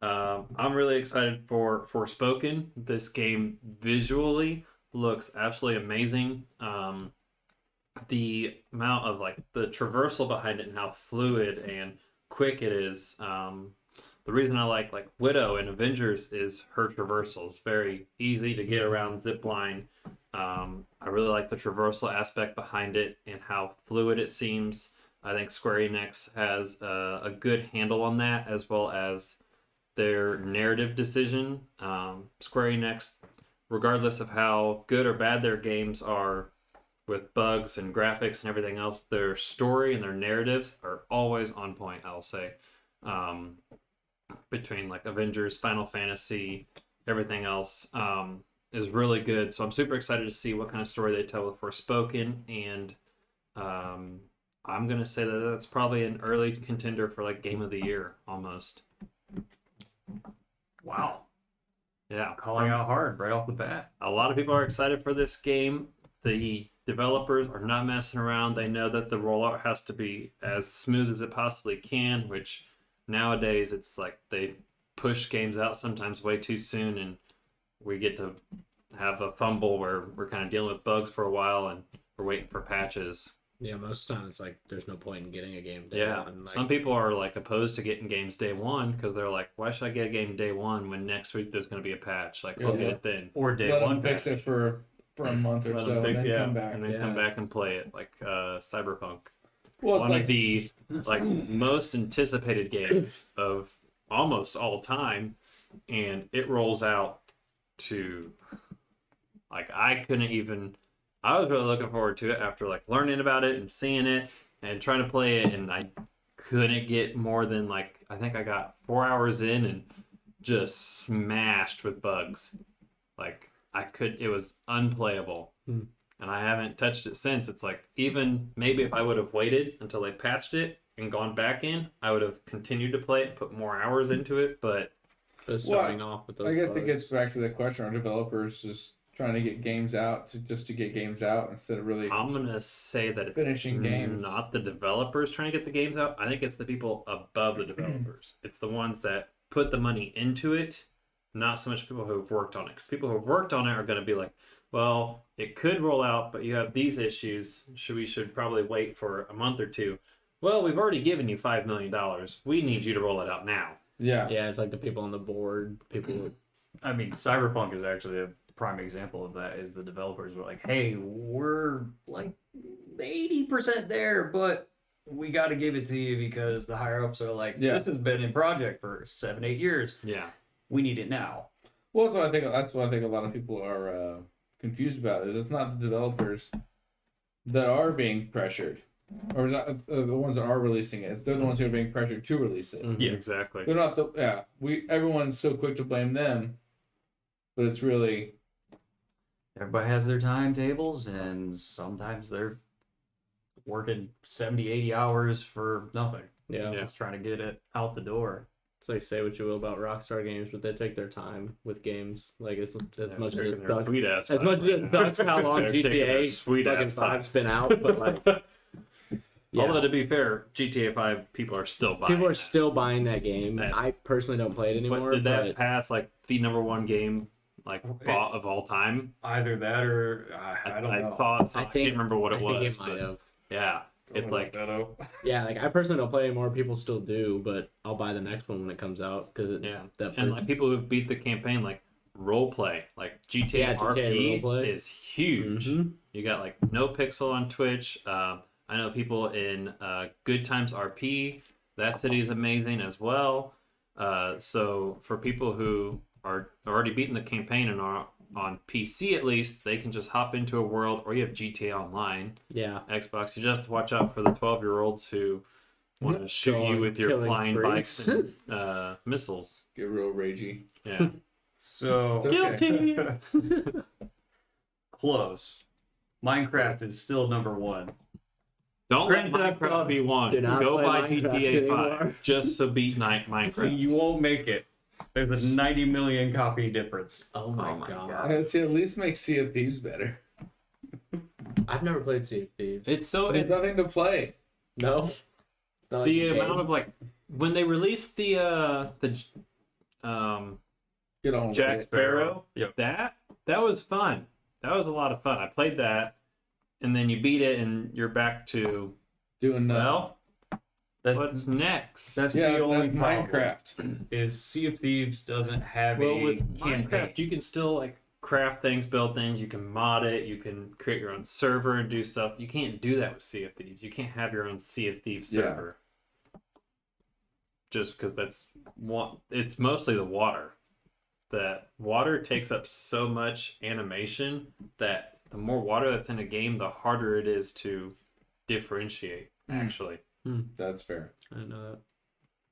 [SPEAKER 1] I'm really excited for Forspoken. This game visually looks absolutely amazing. The amount of, like, the traversal behind it and how fluid and quick it is. The reason I like Widow and Avengers is her traversal. It's very easy to get around, zip line. I really like the traversal aspect behind it and how fluid it seems. I think Square Enix has a good handle on that, as well as their narrative decision. Square Enix, regardless of how good or bad their games are with bugs and graphics and everything else, their story and their narratives are always on point, I'll say. Between, like, Avengers, Final Fantasy, everything else, is really good. So I'm super excited to see what kind of story they tell with Forspoken, and I'm gonna say that that's probably an early contender for like Game of the Year almost.
[SPEAKER 4] Wow.
[SPEAKER 1] Yeah,
[SPEAKER 4] Calling out hard right off the bat.
[SPEAKER 1] a lot of people are excited for this game. The developers are not messing around. They know that the rollout has to be as smooth as it possibly can, which nowadays it's like they push games out sometimes way too soon, and we get to have a fumble where we're kind of dealing with bugs for a while and we're waiting for patches.
[SPEAKER 2] Yeah, most of the time it's like there's no point in getting a game day
[SPEAKER 1] Yeah,
[SPEAKER 2] one. Like,
[SPEAKER 1] some people are like opposed to getting games day one because they're like, why should I get a game day one when next week there's going to be a patch? Like, I'll get it then.
[SPEAKER 4] Or day
[SPEAKER 3] Let
[SPEAKER 4] one
[SPEAKER 3] them fix
[SPEAKER 4] patch.
[SPEAKER 3] it for a month or
[SPEAKER 1] Let
[SPEAKER 3] so,
[SPEAKER 1] them
[SPEAKER 3] and then
[SPEAKER 1] yeah,
[SPEAKER 3] come back.
[SPEAKER 1] and then come back and play it like Cyberpunk.
[SPEAKER 3] Well,
[SPEAKER 1] One
[SPEAKER 3] like,
[SPEAKER 1] of the like most anticipated games of almost all time, and it rolls out to like I was really looking forward to it after like learning about it and seeing it and trying to play it, and I couldn't get more than like I think I got 4 hours in and just smashed with bugs. Like it was unplayable. And I haven't touched it since. It's like, even maybe if I would have waited until they patched it and gone back in, I would have continued to play it, put more hours into it, but
[SPEAKER 2] starting off with those
[SPEAKER 3] I guess
[SPEAKER 2] bugs.
[SPEAKER 3] it gets back to the question: are developers just trying to get games out just to get games out instead of really?
[SPEAKER 1] I'm going to say that it's
[SPEAKER 3] Finishing games.
[SPEAKER 1] not the developers trying to get the games out. I think it's the people above the developers. It's the ones that put the money into it, not so much people who've worked on it. Because people who've worked on it are going to be like, well, it could roll out, but you have these issues. We should probably wait for a month or two. Well, we've already given you $5 million. We need you to roll it out now.
[SPEAKER 3] Yeah.
[SPEAKER 2] Yeah, it's like the people on the board, people.
[SPEAKER 4] I mean, Cyberpunk is actually a prime example of that. Is the developers were like, hey, we're like 80% there, but we got to give it to you because the higher ups are like, this has been in project for 7-8 years.
[SPEAKER 1] Yeah.
[SPEAKER 4] We need it now.
[SPEAKER 3] Well, that's what I think a lot of people are confused about. It's not the developers that are being pressured, or not, the ones that are releasing it. They're the ones who are being pressured to release it.
[SPEAKER 1] Yeah, exactly.
[SPEAKER 3] They're not everyone's so quick to blame them, but it's really
[SPEAKER 4] Everybody has their timetables, and sometimes they're working 70, 80 hours for nothing.
[SPEAKER 2] Yeah.
[SPEAKER 4] Just trying to get it out the door.
[SPEAKER 2] It's like, say what you will about Rockstar Games, but they take their time with games. Like, it's as much as
[SPEAKER 1] taking
[SPEAKER 2] it
[SPEAKER 1] their
[SPEAKER 2] sucks.
[SPEAKER 1] sweet-ass
[SPEAKER 2] As
[SPEAKER 1] time
[SPEAKER 2] much as it sucks how long
[SPEAKER 1] They're taking their
[SPEAKER 2] GTA
[SPEAKER 1] sweet-ass
[SPEAKER 2] fucking 5's been out, but like, yeah.
[SPEAKER 1] Although to be fair, GTA 5 people are still buying.
[SPEAKER 2] People are
[SPEAKER 1] that.
[SPEAKER 2] still buying that game.
[SPEAKER 1] That's-
[SPEAKER 2] I personally don't play it
[SPEAKER 1] But
[SPEAKER 2] anymore.
[SPEAKER 1] did that
[SPEAKER 2] but
[SPEAKER 1] pass like the number one game like bought of all time?
[SPEAKER 4] Either that or I don't know.
[SPEAKER 1] I can't remember what it
[SPEAKER 2] I think
[SPEAKER 1] was.
[SPEAKER 2] it might
[SPEAKER 1] but
[SPEAKER 2] have.
[SPEAKER 1] yeah, it's like
[SPEAKER 2] Yeah, like I personally don't play anymore. People still do, but I'll buy the next one when it comes out because
[SPEAKER 1] and like people who've beat the campaign, like role play, like GTA RP
[SPEAKER 2] roleplay
[SPEAKER 1] is huge. You got like No Pixel on Twitch. I know people in Good Times RP. That city is amazing as well. So for people who are already beating the campaign and are on PC at least, they can just hop into a world, or you have GTA Online.
[SPEAKER 2] Yeah.
[SPEAKER 1] Xbox. You just have to watch out for the 12-year-olds who want to shoot you with your
[SPEAKER 2] killing
[SPEAKER 1] flying
[SPEAKER 2] sprees.
[SPEAKER 1] bikes and missiles.
[SPEAKER 3] get real ragey.
[SPEAKER 1] Yeah.
[SPEAKER 4] So
[SPEAKER 3] It's okay.
[SPEAKER 1] Guilty.
[SPEAKER 4] close. Minecraft is still number one.
[SPEAKER 1] Don't let
[SPEAKER 4] Grand Theft
[SPEAKER 1] Minecraft
[SPEAKER 4] Auto.
[SPEAKER 1] be one.
[SPEAKER 2] Do not
[SPEAKER 1] Go
[SPEAKER 2] play
[SPEAKER 1] buy
[SPEAKER 2] Minecraft
[SPEAKER 1] GTA 5
[SPEAKER 2] anymore.
[SPEAKER 1] just to beat Minecraft.
[SPEAKER 4] You won't make it. There's a 90 million copy difference.
[SPEAKER 2] Oh my,
[SPEAKER 1] Oh my
[SPEAKER 2] god.
[SPEAKER 1] God.
[SPEAKER 3] I'd say at least make Sea of Thieves better.
[SPEAKER 2] I've never played Sea of Thieves.
[SPEAKER 1] It's so
[SPEAKER 3] There's nothing to play.
[SPEAKER 2] No. Not like
[SPEAKER 1] the
[SPEAKER 2] a
[SPEAKER 1] amount
[SPEAKER 2] game.
[SPEAKER 1] of like when they released the
[SPEAKER 3] Get on with
[SPEAKER 1] Jack
[SPEAKER 3] it.
[SPEAKER 1] Sparrow.
[SPEAKER 4] Yep.
[SPEAKER 1] That was fun. That was a lot of fun. I played that, and then you beat it, and you're back to
[SPEAKER 3] Doing nothing.
[SPEAKER 1] well.
[SPEAKER 4] That's
[SPEAKER 1] What's next?
[SPEAKER 4] that's
[SPEAKER 3] yeah,
[SPEAKER 4] the only
[SPEAKER 3] that's
[SPEAKER 4] problem,
[SPEAKER 3] Minecraft.
[SPEAKER 4] is Sea of Thieves doesn't have
[SPEAKER 1] Well,
[SPEAKER 4] a
[SPEAKER 1] with
[SPEAKER 4] campaign.
[SPEAKER 1] Minecraft, you can still like craft things, build things. You can mod it. You can create your own server and do stuff. You can't do that with Sea of Thieves. You can't have your own Sea of Thieves
[SPEAKER 3] Yeah.
[SPEAKER 1] server. Just because it's mostly the water. That water takes up so much animation that the more water that's in a game, the harder it is to differentiate. Actually.
[SPEAKER 3] That's fair.
[SPEAKER 2] I didn't know that.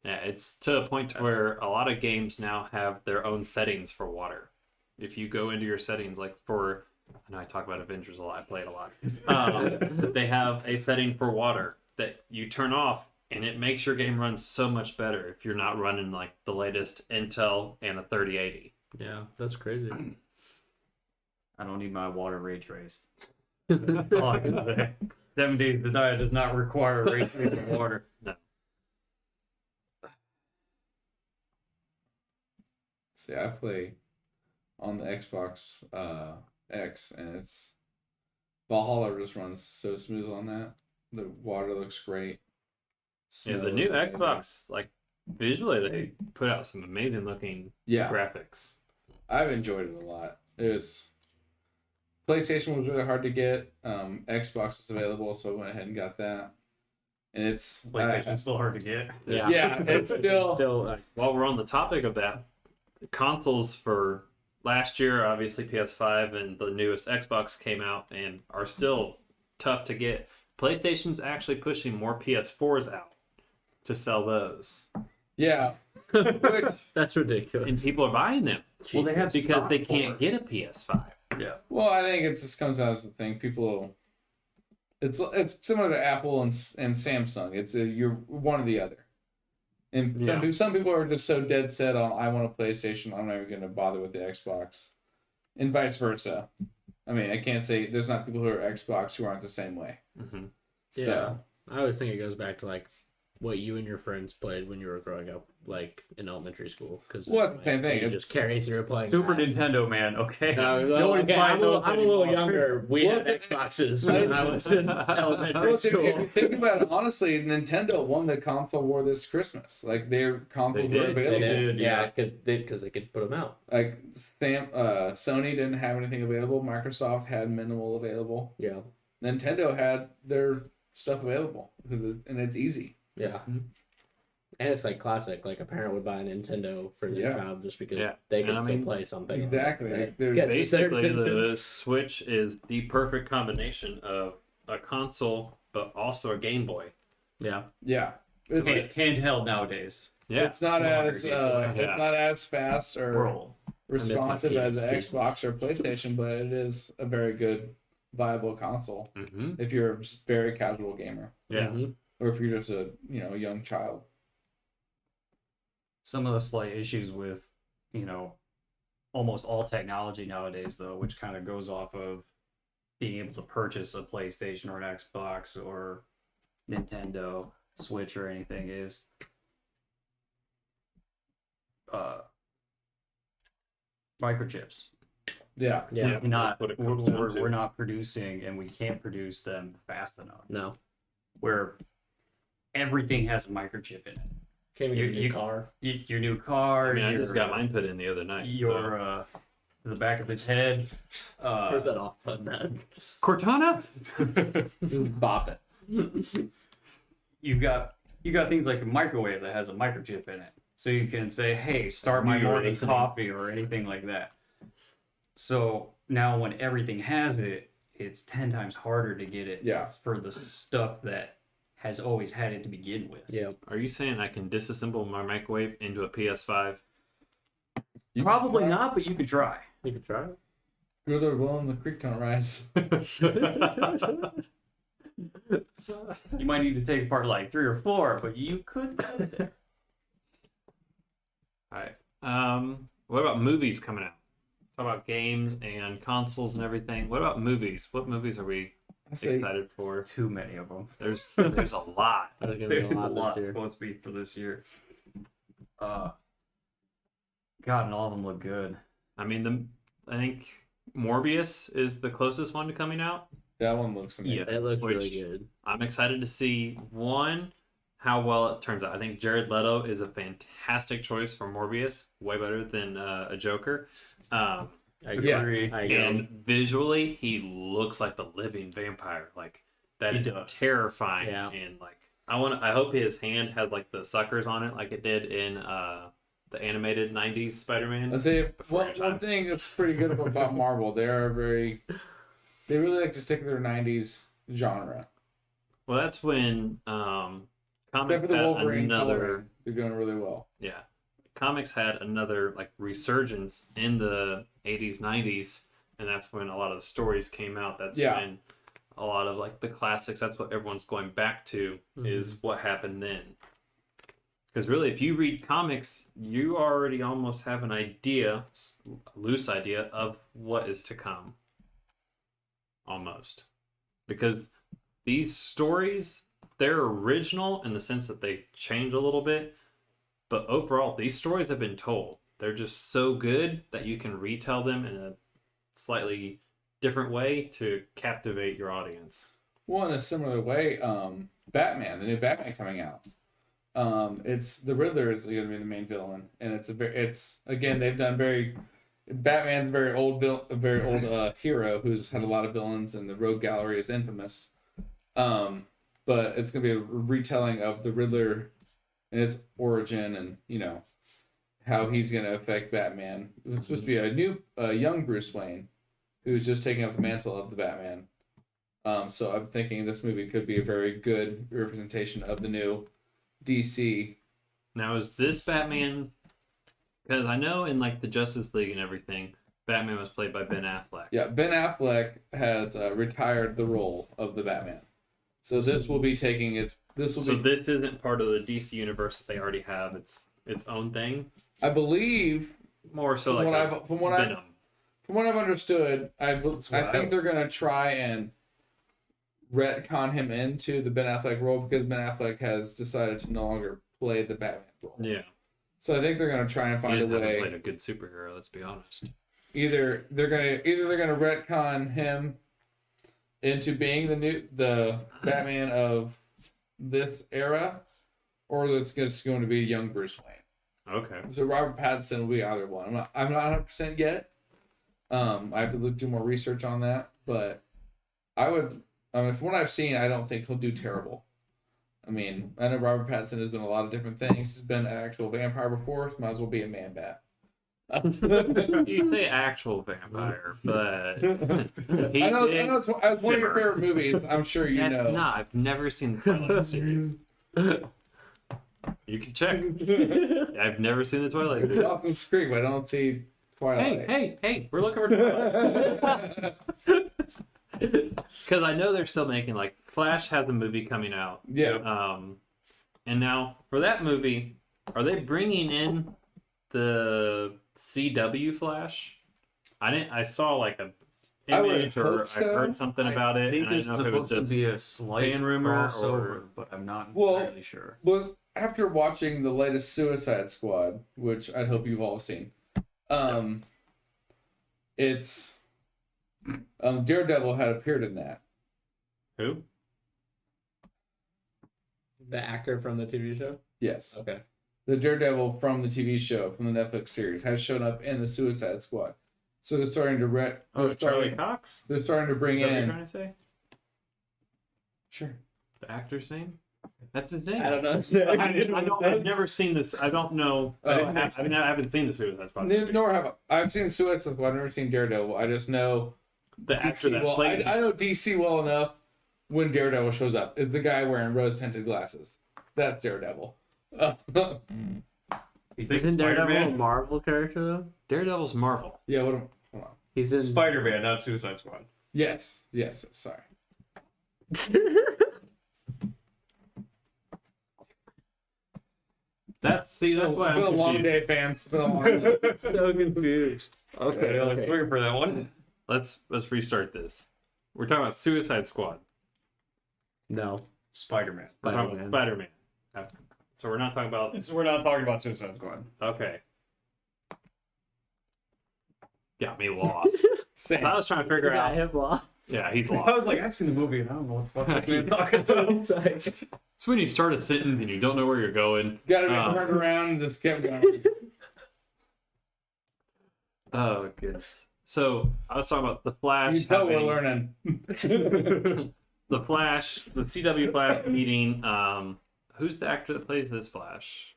[SPEAKER 1] Yeah, it's to a point to where a lot of games now have their own settings for water. if you go into your settings, like for, I know I talk about Avengers a lot, I play it a lot. They have a setting for water that you turn off, and it makes your game run so much better if you're not running like the latest Intel and a 3080.
[SPEAKER 2] Yeah, that's crazy.
[SPEAKER 4] I don't need my water ray traced. That's all I can say. 7 Days to Die does not require ray traced water.
[SPEAKER 1] No.
[SPEAKER 3] See, I play on the Xbox X, and it's Valhalla just runs so smooth on that. The water looks great.
[SPEAKER 1] Yeah, the new Xbox, like visually, they put out some amazing looking graphics.
[SPEAKER 3] I've enjoyed it a lot. It was PlayStation was really hard to get. Xbox is available, so I went ahead and got that. And it's
[SPEAKER 4] PlayStation's still hard to get.
[SPEAKER 3] Yeah, it's still
[SPEAKER 1] while we're on the topic of that, consoles for last year, obviously PS5 and the newest Xbox came out and are still tough to get. PlayStation's actually pushing more PS4s out to sell those.
[SPEAKER 3] Yeah. Which,
[SPEAKER 2] That's ridiculous.
[SPEAKER 1] And people are buying them.
[SPEAKER 4] Well, they have
[SPEAKER 1] because they
[SPEAKER 4] stock
[SPEAKER 1] can't
[SPEAKER 4] for it.
[SPEAKER 1] get a PS5.
[SPEAKER 4] Yeah.
[SPEAKER 3] well, I think it just comes out as the thing. People, it's similar to Apple and Samsung. It's you're one or the other. And some people are just so dead set on I want a PlayStation. I'm not even going to bother with the Xbox, and vice versa. I mean, I can't say there's not people who are Xbox who aren't the same way.
[SPEAKER 1] Mm-hmm.
[SPEAKER 3] So
[SPEAKER 2] I always think it goes back to like what you and your friends played when you were growing up, like in elementary school. Because
[SPEAKER 3] well, it's the same thing.
[SPEAKER 2] you just carry through playing
[SPEAKER 4] Super
[SPEAKER 2] that.
[SPEAKER 4] Nintendo, man. Okay.
[SPEAKER 2] No,
[SPEAKER 4] You always
[SPEAKER 2] okay,
[SPEAKER 4] find
[SPEAKER 2] I'm
[SPEAKER 4] those
[SPEAKER 2] a little
[SPEAKER 4] anymore.
[SPEAKER 2] younger. We had Xboxes when I was in elementary
[SPEAKER 3] Well, so if you
[SPEAKER 2] school.
[SPEAKER 3] think about it, honestly, Nintendo won the console war this Christmas. Like their consoles
[SPEAKER 1] They
[SPEAKER 3] were
[SPEAKER 1] did.
[SPEAKER 3] available.
[SPEAKER 4] did.
[SPEAKER 2] Yeah, because they could put them out.
[SPEAKER 3] Like Sony didn't have anything available. Microsoft had minimal available.
[SPEAKER 2] Yeah,
[SPEAKER 3] Nintendo had their stuff available, and it's easy.
[SPEAKER 2] yeah. And it's like classic. Like a parent would buy a Nintendo for their
[SPEAKER 3] Yeah.
[SPEAKER 2] child just because
[SPEAKER 1] Yeah.
[SPEAKER 2] they could
[SPEAKER 1] And I
[SPEAKER 2] still
[SPEAKER 1] mean,
[SPEAKER 2] play something.
[SPEAKER 3] Exactly.
[SPEAKER 2] Right?
[SPEAKER 3] There's-
[SPEAKER 2] Yeah,
[SPEAKER 1] Basically, the Switch is the perfect combination of a console, but also a Game Boy.
[SPEAKER 2] Yeah.
[SPEAKER 3] Yeah, it's,
[SPEAKER 4] Handheld nowadays.
[SPEAKER 1] Yeah.
[SPEAKER 3] it's not as
[SPEAKER 1] Yeah.
[SPEAKER 3] it's not as fast or
[SPEAKER 4] Bro.
[SPEAKER 3] responsive
[SPEAKER 2] I
[SPEAKER 3] as
[SPEAKER 2] miss
[SPEAKER 3] an
[SPEAKER 2] my
[SPEAKER 3] Xbox or PlayStation, but it is a very good, viable console
[SPEAKER 1] Mm-hmm.
[SPEAKER 3] if you're a just very casual gamer
[SPEAKER 1] Yeah.
[SPEAKER 2] Mhm.
[SPEAKER 3] or if you're just a young child.
[SPEAKER 4] Some of the slight issues with, almost all technology nowadays, though, which kind of goes off of being able to purchase a PlayStation or an Xbox or Nintendo Switch or anything, is microchips.
[SPEAKER 3] Yeah,
[SPEAKER 2] Yeah.
[SPEAKER 1] That's what it comes down to.
[SPEAKER 4] We're not producing, and we can't produce them fast enough.
[SPEAKER 2] No.
[SPEAKER 4] Where everything has a microchip in it.
[SPEAKER 2] Can't even get a new
[SPEAKER 4] You-
[SPEAKER 2] car.
[SPEAKER 4] Your new car.
[SPEAKER 1] I mean, I
[SPEAKER 4] your,
[SPEAKER 1] just got mine put in the other night.
[SPEAKER 4] Your the back of its head.
[SPEAKER 2] Where's that off button at?
[SPEAKER 1] Cortana?
[SPEAKER 3] just bop it.
[SPEAKER 4] You've got things like a microwave that has a microchip in it, so you can say, "Hey, start my
[SPEAKER 1] You were
[SPEAKER 4] morning
[SPEAKER 1] listening.
[SPEAKER 4] coffee" or anything like that. So now, when everything has it, it's 10 times harder to get it.
[SPEAKER 3] Yeah.
[SPEAKER 4] For the stuff that has always had it to begin with.
[SPEAKER 2] Yeah.
[SPEAKER 1] Are you saying I can disassemble my microwave into a PS5?
[SPEAKER 4] Probably not, but you could try.
[SPEAKER 2] You could try it.
[SPEAKER 3] Go there, well, and the creek don't rise.
[SPEAKER 4] You might need to take apart like 3 or 4, but you could get it there.
[SPEAKER 1] All right. What about movies coming out? Talk about games and consoles and everything. What about movies? What movies are we
[SPEAKER 3] I say
[SPEAKER 1] excited for?
[SPEAKER 4] Too many of them.
[SPEAKER 1] There's a lot.
[SPEAKER 2] There's gonna be
[SPEAKER 4] There's
[SPEAKER 2] a lot this year.
[SPEAKER 4] supposed to be for this year. God, and all of them look good.
[SPEAKER 1] I mean, I think Morbius is the closest one to coming out.
[SPEAKER 3] that one looks amazing.
[SPEAKER 4] Yeah.
[SPEAKER 2] It looks
[SPEAKER 1] Which-
[SPEAKER 2] really good.
[SPEAKER 1] I'm excited to see how well it turns out. I think Jared Leto is a fantastic choice for Morbius, way better than a Joker.
[SPEAKER 2] I agree.
[SPEAKER 3] Yes.
[SPEAKER 2] I agree.
[SPEAKER 1] And visually, he looks like the living vampire. Like that
[SPEAKER 4] He
[SPEAKER 1] is
[SPEAKER 4] does.
[SPEAKER 1] terrifying.
[SPEAKER 2] Yeah.
[SPEAKER 1] And like I hope his hand has like the suckers on it, like it did in the animated '90s Spider-Man.
[SPEAKER 3] I say
[SPEAKER 1] Before your time.
[SPEAKER 3] one thing that's pretty good about Marvel, they really like to stick to their '90s genre.
[SPEAKER 1] Well, that's when
[SPEAKER 3] Except
[SPEAKER 1] comics
[SPEAKER 3] for the
[SPEAKER 1] had
[SPEAKER 3] Wolverine
[SPEAKER 1] another.
[SPEAKER 3] coloring, they're doing really well.
[SPEAKER 1] Yeah. comics had another like resurgence in the 80s, 90s, and that's when a lot of the stories came out. That's when a lot of like the classics, that's what everyone's going back to, is what happened then. Because really, if you read comics, you already almost have an idea, a loose idea, of what is to come. Almost. Because these stories, they're original in the sense that they change a little bit, but overall, these stories have been told. They're just so good that you can retell them in a slightly different way to captivate your audience.
[SPEAKER 3] Well, in a similar way, Batman, the new Batman coming out. It's the Riddler is going to be the main villain, and it's again they've done Batman's a very old hero who's had a lot of villains, and the Rogue Gallery is infamous. But it's going to be a retelling of the Riddler and its origin, and how he's going to affect Batman. It's supposed to be a young Bruce Wayne who's just taking up the mantle of the Batman. So I'm thinking this movie could be a very good representation of the new DC.
[SPEAKER 1] Now, is this Batman? Because I know in like the Justice League and everything, Batman was played by Ben Affleck.
[SPEAKER 3] Yeah, Ben Affleck has retired the role of the Batman. So this will be taking its. This
[SPEAKER 1] isn't part of the DC universe that they already have. It's its own thing.
[SPEAKER 3] I believe.
[SPEAKER 1] More so
[SPEAKER 3] From what I've understood, I think they're gonna try and retcon him into the Ben Affleck role because Ben Affleck has decided to no longer play the Batman role.
[SPEAKER 1] Yeah.
[SPEAKER 3] So I think they're gonna try and find a way.
[SPEAKER 1] Hasn't played a good superhero. Let's be honest.
[SPEAKER 3] Either they're gonna retcon him into being the Batman of this era, or it's just going to be young Bruce Wayne.
[SPEAKER 1] Okay.
[SPEAKER 3] So Robert Pattinson will be either one. I'm not 100% yet. I have to do more research on that, but I would. From what I've seen, I don't think he'll do terrible. I mean, I know Robert Pattinson has been a lot of different things. He's been an actual vampire before, so might as well be a man-bat.
[SPEAKER 1] You say actual vampire, but
[SPEAKER 3] I know it's one of your favorite movies. I'm sure you know.
[SPEAKER 1] Not. I've never seen the Twilight series. You can check. I've never seen the Twilight series.
[SPEAKER 3] Dawson's Creek, but I don't see Twilight.
[SPEAKER 1] Hey! We're looking for Twilight. Because I know they're still making like Flash has a movie coming out.
[SPEAKER 3] Yeah.
[SPEAKER 1] And now for that movie, are they bringing in the CW Flash? I saw like a image or I heard something about it.
[SPEAKER 4] I think there's
[SPEAKER 1] know if it was
[SPEAKER 4] supposed to
[SPEAKER 1] just
[SPEAKER 4] be a slight
[SPEAKER 1] fan rumor
[SPEAKER 4] crossover, but I'm not entirely sure.
[SPEAKER 3] Well, after watching the latest Suicide Squad, which I hope you've all seen, it's Daredevil had appeared in that.
[SPEAKER 1] Who?
[SPEAKER 2] The actor from the TV show?
[SPEAKER 3] Yes.
[SPEAKER 2] Okay.
[SPEAKER 3] The Daredevil from the TV show, from the Netflix series, has shown up in the Suicide Squad. So they're starting to
[SPEAKER 1] Charlie Cox?
[SPEAKER 3] They're starting to bring
[SPEAKER 1] Is that what
[SPEAKER 3] in.
[SPEAKER 1] you're trying to say?
[SPEAKER 3] Sure.
[SPEAKER 1] The actor's name? That's his name.
[SPEAKER 2] I don't know.
[SPEAKER 1] I've never seen this. I don't know. I haven't seen the Suicide Squad.
[SPEAKER 3] Nor have I. I've seen Suicide Squad. I've never seen Daredevil. I just know
[SPEAKER 1] The actor that played.
[SPEAKER 3] I know DC well enough. When Daredevil shows up, is the guy wearing rose-tinted glasses? That's Daredevil.
[SPEAKER 2] Isn't Daredevil a Marvel character though?
[SPEAKER 1] Daredevil's Marvel.
[SPEAKER 3] Yeah. Hold on.
[SPEAKER 2] He's in
[SPEAKER 4] Spider-Man, not Suicide Squad.
[SPEAKER 3] Yes. Sorry.
[SPEAKER 1] That's why I'm
[SPEAKER 3] been a long
[SPEAKER 1] confused.
[SPEAKER 3] day, fans. Been a long day.
[SPEAKER 2] so confused.
[SPEAKER 4] Okay, let's wait for that one.
[SPEAKER 1] Let's restart this. We're talking about Suicide Squad.
[SPEAKER 2] No.
[SPEAKER 4] Spider-Man.
[SPEAKER 1] We're talking about Spider-Man. So we're not talking about.
[SPEAKER 4] So we're not talking about Suicide Squad.
[SPEAKER 1] Okay. Got me lost. So I was trying to figure out.
[SPEAKER 2] him lost.
[SPEAKER 1] Yeah, he's
[SPEAKER 4] I
[SPEAKER 1] lost.
[SPEAKER 4] was like, I've seen the movie. I don't know what the fuck this man's talking about.
[SPEAKER 2] It's like,
[SPEAKER 1] It's when you start a sentence and you don't know where you're going.
[SPEAKER 3] Gotta be turned around and just kept going.
[SPEAKER 1] Oh goodness. So I was talking about the Flash.
[SPEAKER 3] You tell we're
[SPEAKER 1] having-
[SPEAKER 3] learning.
[SPEAKER 1] The Flash, the CW Flash meeting. Who's the actor that plays this Flash?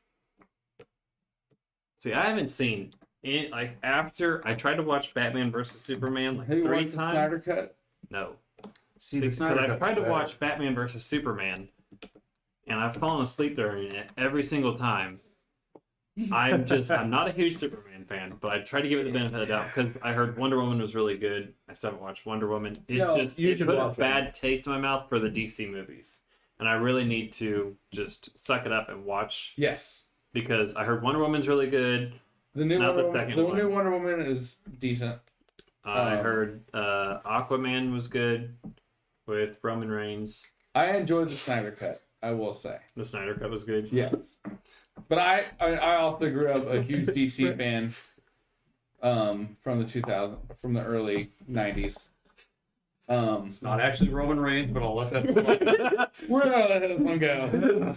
[SPEAKER 1] See, I haven't seen it. Like after I tried to watch Batman versus Superman like
[SPEAKER 3] Have you
[SPEAKER 1] 3
[SPEAKER 3] watched the
[SPEAKER 1] times.
[SPEAKER 3] Snyder Cut?
[SPEAKER 1] No.
[SPEAKER 4] See,
[SPEAKER 1] Because I tried to watch Batman versus Superman, and I've fallen asleep during it every single time. I'm not a huge Superman fan, but I try to give it the benefit of the doubt because I heard Wonder Woman was really good. I still haven't watched Wonder Woman. It put a bad taste in my mouth for the DC movies, and I really need to just suck it up and watch.
[SPEAKER 3] Yes,
[SPEAKER 1] because I heard Wonder Woman's really good.
[SPEAKER 3] The new Wonder Woman is decent.
[SPEAKER 1] I heard Aquaman was good with Roman Reigns.
[SPEAKER 3] I enjoyed the Snyder Cut, I will say.
[SPEAKER 1] The Snyder Cut was good.
[SPEAKER 3] Yes. But I also grew up a huge DC fan from the early 90s.
[SPEAKER 4] It's not actually Roman Reigns, but I'll let that
[SPEAKER 3] We're going to let this one go.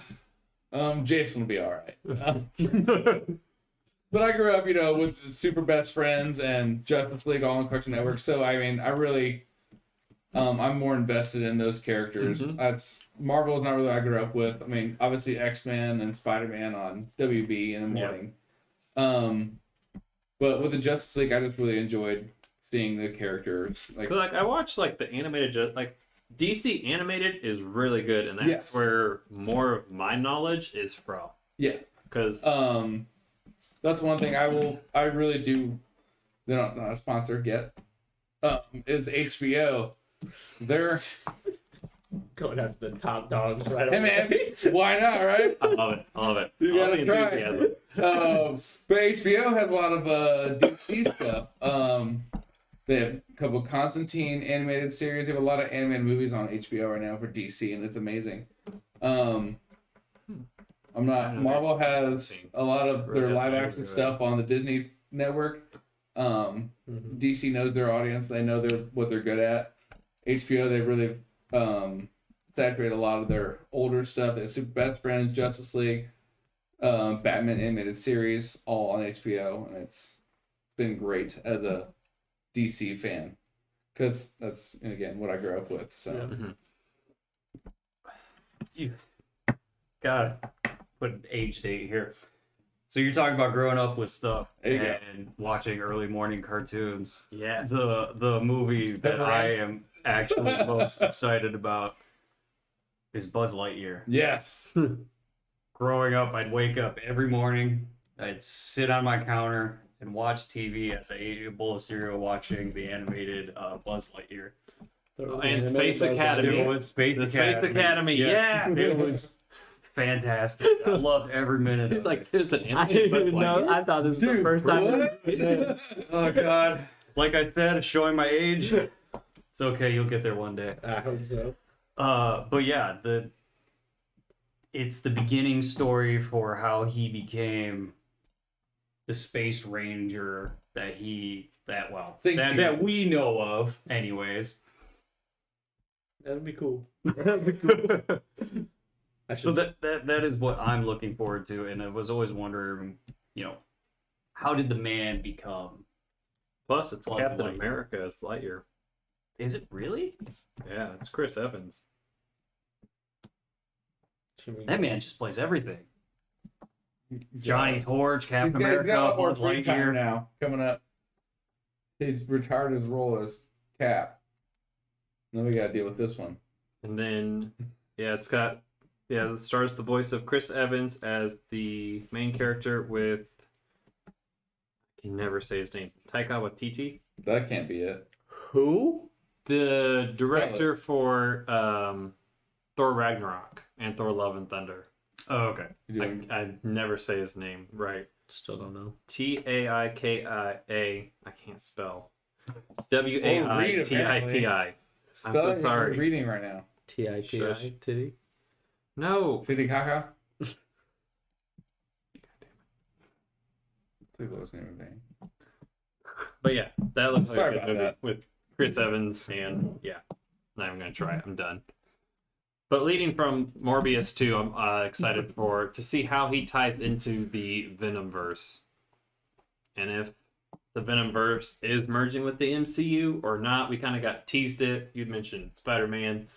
[SPEAKER 3] Jason will be all right. But I grew up, with Super Best Friends and Justice League all on Cartoon Network. So, I mean, I really, I'm more invested in those characters.
[SPEAKER 1] Mm-hmm.
[SPEAKER 3] Marvel is not really what I grew up with. I mean, obviously X-Men and Spider-Man on WB in the morning. Yep. But with the Justice League, I just really enjoyed seeing the characters. Like
[SPEAKER 1] I watched the animated, DC animated is really good, and that's where more of my knowledge is from.
[SPEAKER 3] Yeah.
[SPEAKER 1] Because
[SPEAKER 3] that's one thing I really do. They're not a sponsor yet. Is HBO. They're
[SPEAKER 2] going after the top dogs right
[SPEAKER 3] Hey man, why not, right?
[SPEAKER 1] I love it.
[SPEAKER 3] You gotta try. But HBO has a lot of DC stuff. They have a couple Constantine animated series. They have a lot of animated movies on HBO right now for DC, and it's amazing. Marvel has a lot of their live action stuff on the Disney network. DC knows their audience. They know what they're good at. HBO, they've really saturated a lot of their older stuff. They have Super Best Friends, Justice League, Batman animated series, all on HBO, and it's been great as a DC fan because that's again what I grew up with. So,
[SPEAKER 4] you gotta put an age date here. So you're talking about growing up with stuff and watching early morning cartoons.
[SPEAKER 1] Yeah.
[SPEAKER 4] The movie that I am actually most excited about is Buzz Lightyear.
[SPEAKER 3] Yes.
[SPEAKER 4] Growing up, I'd wake up every morning. I'd sit on my counter and watch TV as I ate a bowl of cereal watching the animated Buzz Lightyear.
[SPEAKER 1] And Space Academy.
[SPEAKER 4] It was Space Academy.
[SPEAKER 1] Yeah.
[SPEAKER 4] It was fantastic. I loved every minute of it.
[SPEAKER 1] He's like, there's an
[SPEAKER 2] I didn't even know. I thought this was the first time.
[SPEAKER 4] Oh, God. Like I said, showing my age. It's okay. You'll get there one day.
[SPEAKER 2] I hope so.
[SPEAKER 4] But yeah, it's the beginning story for how he became the space ranger that we know of, anyways.
[SPEAKER 2] That'd be cool.
[SPEAKER 4] So that is what I'm looking forward to, and I was always wondering, how did the man become?
[SPEAKER 1] Plus, it's Captain
[SPEAKER 4] Lightyear.
[SPEAKER 1] America as Lightyear.
[SPEAKER 4] Is it really?
[SPEAKER 1] Yeah, it's Chris Evans.
[SPEAKER 4] That man just plays everything. Johnny Torch, Captain
[SPEAKER 3] He's
[SPEAKER 4] America,
[SPEAKER 3] got more
[SPEAKER 4] Buzz
[SPEAKER 3] free time
[SPEAKER 4] Lightyear.
[SPEAKER 3] now coming up. He's retired his role as Cap. Then we got to deal with this one.
[SPEAKER 1] And then, it stars the voice of Chris Evans as the main character with, I can never say his name, Taika Waititi.
[SPEAKER 3] That can't be it.
[SPEAKER 2] Who?
[SPEAKER 1] The director for Thor Ragnarok and Thor Love and Thunder.
[SPEAKER 4] Oh, okay.
[SPEAKER 1] I never say his name right.
[SPEAKER 2] Still don't know.
[SPEAKER 1] Taika. I can't spell. Waititi. I'm so sorry.
[SPEAKER 3] Reading right now.
[SPEAKER 2] Titi. Titty.
[SPEAKER 1] No.
[SPEAKER 3] Fitty Kaka. Please let us name of name.
[SPEAKER 1] But yeah, that looks
[SPEAKER 3] Sorry
[SPEAKER 1] like a good
[SPEAKER 3] about
[SPEAKER 1] movie with Chris Evans, and not even gonna try it. I'm done. But leading from Morbius 2, I'm excited to see how he ties into the Venomverse, and if the Venomverse is merging with the MCU or not. We kind of got teased it. You'd mentioned Spider-Man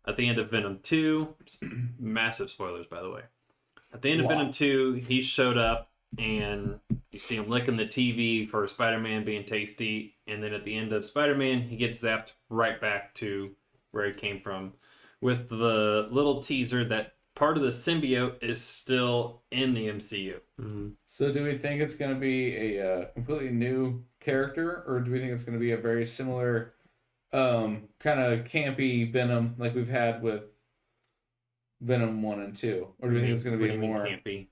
[SPEAKER 1] at the end of Venom 2. Massive spoilers, by the way. At the end of Venom 2, he showed up, and you see him licking the TV for Spider-Man being tasty, and then at the end of Spider-Man, he gets zapped right back to where he came from, with the little teaser that part of the symbiote is still in the MCU.
[SPEAKER 3] So do we think it's going to be a completely new character, or do we think it's going to be a very similar kind of campy Venom like we've had with Venom 1 and 2? Or do we think it's going to be more
[SPEAKER 1] Campy?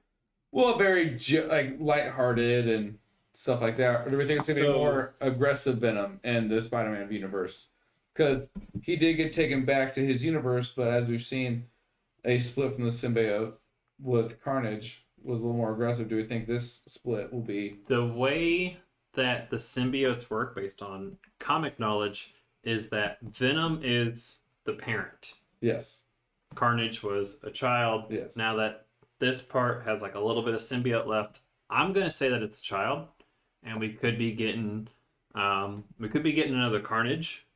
[SPEAKER 3] well, very like lighthearted and stuff like that? Or do we think it's going to be more aggressive Venom in the Spider-Man universe? Because he did get taken back to his universe, but as we've seen, a split from the symbiote with Carnage was a little more aggressive. Do we think this split will be...
[SPEAKER 1] The way that the symbiotes work based on comic knowledge is that Venom is the parent.
[SPEAKER 3] Yes.
[SPEAKER 1] Carnage was a child.
[SPEAKER 3] Yes.
[SPEAKER 1] Now that this part has like a little bit of symbiote left, I'm going to say that it's a child, and we could be getting another Carnage,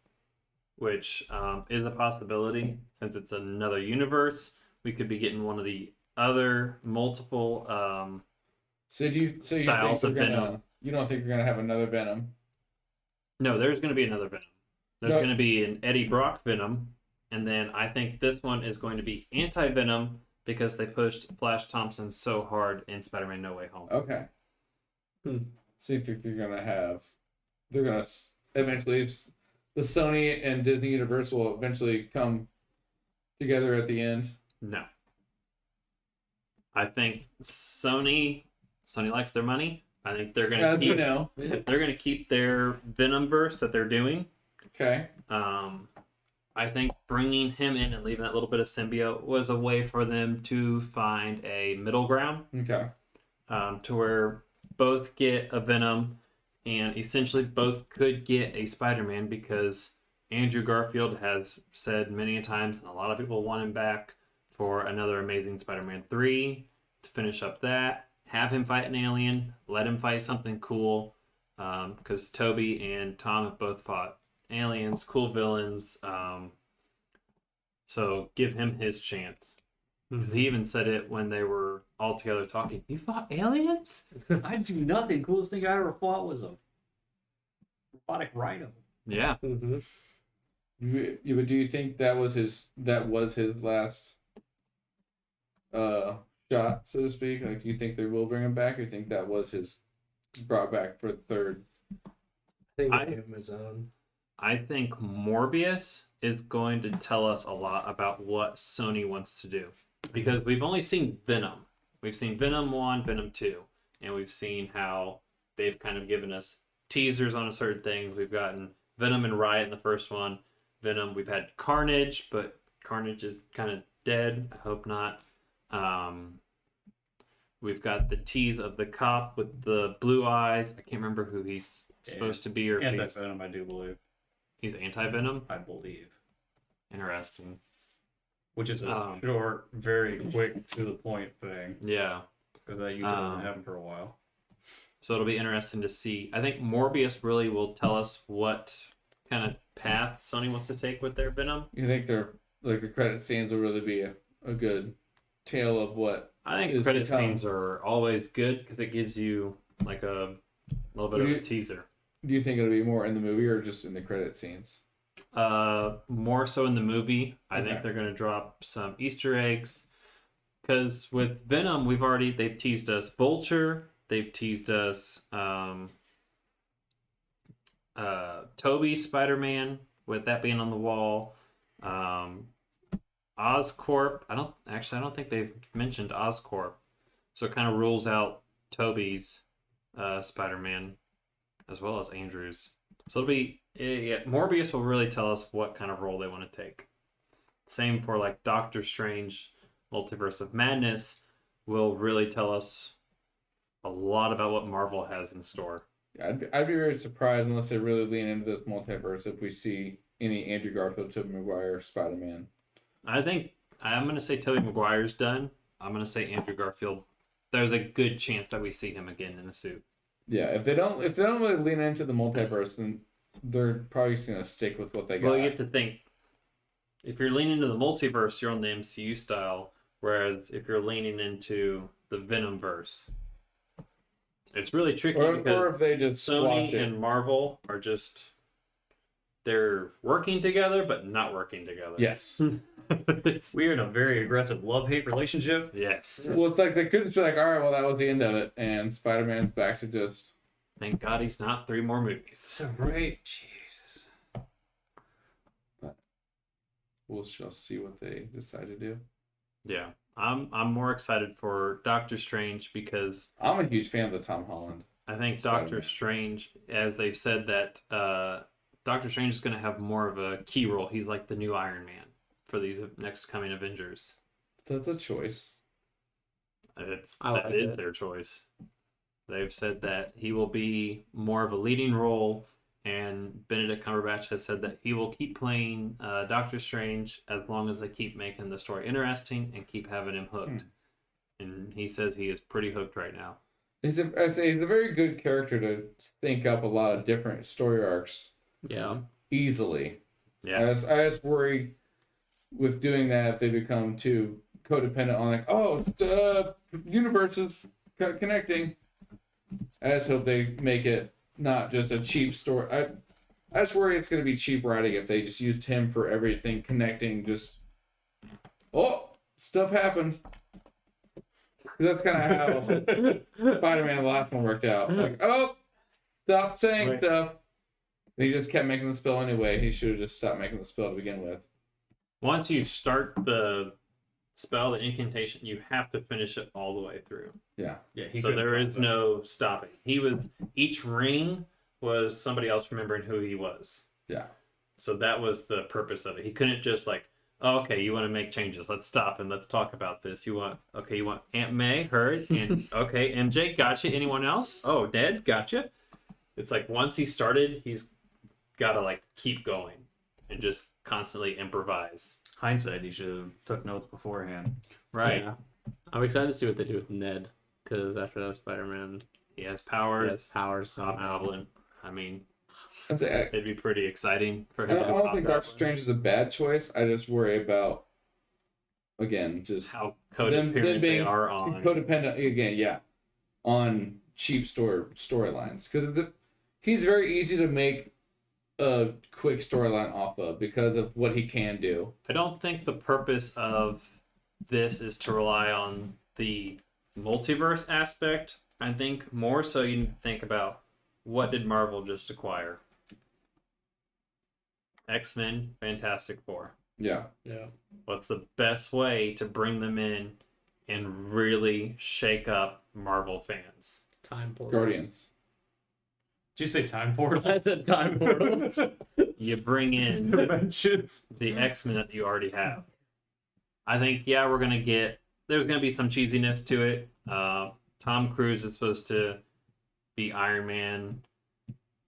[SPEAKER 1] which is a possibility since it's another universe. We could be getting one of the other multiple
[SPEAKER 3] So you think
[SPEAKER 1] styles of
[SPEAKER 3] Venom. You don't think you're gonna have another Venom?
[SPEAKER 1] No, there's going to be another Venom. There's going to be an Eddie Brock Venom, and then I think this one is going to be anti-Venom because they pushed Flash Thompson so hard in Spider-Man No Way Home.
[SPEAKER 3] Okay. So you think they're gonna eventually, the Sony and Disney universe will eventually come together at the end?
[SPEAKER 1] No. I think Sony likes their money. I think they're gonna keep their Venomverse that they're doing.
[SPEAKER 3] Okay.
[SPEAKER 1] I think bringing him in and leaving that little bit of symbiote was a way for them to find a middle ground.
[SPEAKER 3] Okay.
[SPEAKER 1] To where both get a Venom and essentially both could get a Spider-Man, because Andrew Garfield has said many a times, and a lot of people want him back for another Amazing Spider-Man 3 to finish up that. Have him fight an alien. Let him fight something cool. Because Toby and Tom have both fought aliens, cool villains. So give him his chance. Because he even said it when they were all together talking. You fought aliens?
[SPEAKER 4] I do nothing. Coolest thing I ever fought was a robotic rhino.
[SPEAKER 1] Yeah.
[SPEAKER 3] But do you think that was his last shot, so to speak? Like, do you think they will bring him back, or do you think that was his brought back for the third?
[SPEAKER 2] I think him his own.
[SPEAKER 1] I think Morbius is going to tell us a lot about what Sony wants to do. Because we've only seen Venom. We've seen Venom 1, Venom 2. And we've seen how they've kind of given us teasers on a certain thing. We've gotten Venom and Riot in the first one. Venom, we've had Carnage, but Carnage is kind of dead. I hope not. We've got the tease of the cop with the blue eyes. I can't remember who he's supposed to be. Or
[SPEAKER 4] Anti-Venom, I do believe.
[SPEAKER 1] He's anti-Venom?
[SPEAKER 4] I believe.
[SPEAKER 1] Interesting.
[SPEAKER 4] Which is a short, very quick, to the point thing.
[SPEAKER 1] Yeah.
[SPEAKER 4] Because that usually doesn't happen for a while.
[SPEAKER 1] So it'll be interesting to see. I think Morbius really will tell us what kind of path Sony wants to take with their Venom.
[SPEAKER 3] You think the credit scenes will really be a good tale of what?
[SPEAKER 1] I think credit scenes are always good because it gives you like a little bit of a teaser.
[SPEAKER 3] Do you think it'll be more in the movie or just in the credit scenes?
[SPEAKER 1] More so in the movie. I think they're going to drop some Easter eggs. Because with Venom, they've teased us Vulture. They've teased us Toby Spider-Man, with that being on the wall. Oscorp. I don't think they've mentioned Oscorp. So it kind of rules out Toby's Spider-Man as well as Andrew's. So it'll be Morbius will really tell us what kind of role they want to take. Same for like Doctor Strange, Multiverse of Madness will really tell us a lot about what Marvel has in store.
[SPEAKER 3] I'd be very surprised unless they really lean into this multiverse if we see any Andrew Garfield, Tobey Maguire, Spider-Man. I
[SPEAKER 1] think I'm going to say Tobey Maguire's done. I'm going to say Andrew Garfield. There's a good chance that we see him again in the suit.
[SPEAKER 3] Yeah, if they don't really lean into the multiverse, then they're probably just going to stick with what they got.
[SPEAKER 1] Well, you have to think, if you're leaning into the multiverse, you're on the MCU style, whereas if you're leaning into the Venomverse, it's really tricky because
[SPEAKER 3] if they just
[SPEAKER 1] Sony and Marvel are just they're working together but not working together.
[SPEAKER 3] Yes.
[SPEAKER 4] We're in a very aggressive love-hate relationship.
[SPEAKER 1] Yes.
[SPEAKER 3] Well, it's like they could just be like, all right, well, that was the end of it, and Spider-Man's back to just.
[SPEAKER 1] Thank God he's not 3 more movies.
[SPEAKER 4] Right, Jesus.
[SPEAKER 3] We'll shall see what they decide to do.
[SPEAKER 1] Yeah. I'm more excited for Doctor Strange because
[SPEAKER 3] I'm a huge fan of the Tom Holland.
[SPEAKER 1] I think
[SPEAKER 3] Spider-Man.
[SPEAKER 1] Doctor Strange, as they've said that Doctor Strange is going to have more of a key role. He's like the new Iron Man for these next coming Avengers.
[SPEAKER 3] That's a choice.
[SPEAKER 1] That is their choice. They've said that he will be more of a leading role, and Benedict Cumberbatch has said that he will keep playing Doctor Strange as long as they keep making the story interesting and keep having him hooked. And he says he is pretty hooked right now.
[SPEAKER 3] He's a very good character to think up a lot of different story arcs.
[SPEAKER 2] Yeah.
[SPEAKER 3] Easily.
[SPEAKER 1] Yeah.
[SPEAKER 3] I just worry with doing that if they become too codependent on like, universes connecting. I just hope they make it not just a cheap story. I just worry it's going to be cheap writing if they just used him for everything connecting. Just stuff happened. That's kind of how Spider-Man the last one worked out. Like, stop saying stuff. And he just kept making the spell anyway. He should have just stopped making the spell to begin with.
[SPEAKER 1] Once you start the spell, the incantation, you have to finish it all the way through.
[SPEAKER 3] Yeah.
[SPEAKER 4] Yeah.
[SPEAKER 1] So there is no stopping. Each ring was somebody else remembering who he was.
[SPEAKER 3] Yeah.
[SPEAKER 1] So that was the purpose of it. He couldn't just like, okay, you want to make changes. Let's stop and let's talk about this. You want Aunt May, her, and okay, MJ, gotcha. Anyone else? Oh, Ned, gotcha. It's like once he started, he's got to like keep going and just constantly improvise.
[SPEAKER 4] Hindsight, he should have took notes beforehand.
[SPEAKER 1] Right.
[SPEAKER 2] Yeah. I'm excited to see what they do with Ned, because after that Spider-Man,
[SPEAKER 1] He has powers.
[SPEAKER 2] he has powers
[SPEAKER 1] Hobgoblin. I mean,
[SPEAKER 3] I'd say
[SPEAKER 1] it'd be pretty exciting for
[SPEAKER 3] I
[SPEAKER 1] him.
[SPEAKER 3] don't, I don't think Doctor Strange is a bad choice. I just worry about, again, just
[SPEAKER 1] How
[SPEAKER 3] them
[SPEAKER 1] codependent they
[SPEAKER 3] being
[SPEAKER 1] are on.
[SPEAKER 3] codependent again. Yeah, on cheap storylines because he's very easy to make a quick storyline off of because of what he can do.
[SPEAKER 1] I don't think the purpose of this is to rely on the multiverse aspect. I think more so you need to think about what did Marvel just acquire? X-Men, Fantastic Four.
[SPEAKER 3] Yeah.
[SPEAKER 2] yeah,
[SPEAKER 1] What's the best way to bring them in and really shake up Marvel fans?
[SPEAKER 2] time portal.
[SPEAKER 3] Guardians.
[SPEAKER 4] Did you say time portal?
[SPEAKER 2] That's a time portal.
[SPEAKER 1] You bring in
[SPEAKER 4] Dimensions.
[SPEAKER 1] the X-Men that you already have. I think, there's going to be some cheesiness to it. Tom Cruise is supposed to be Iron Man.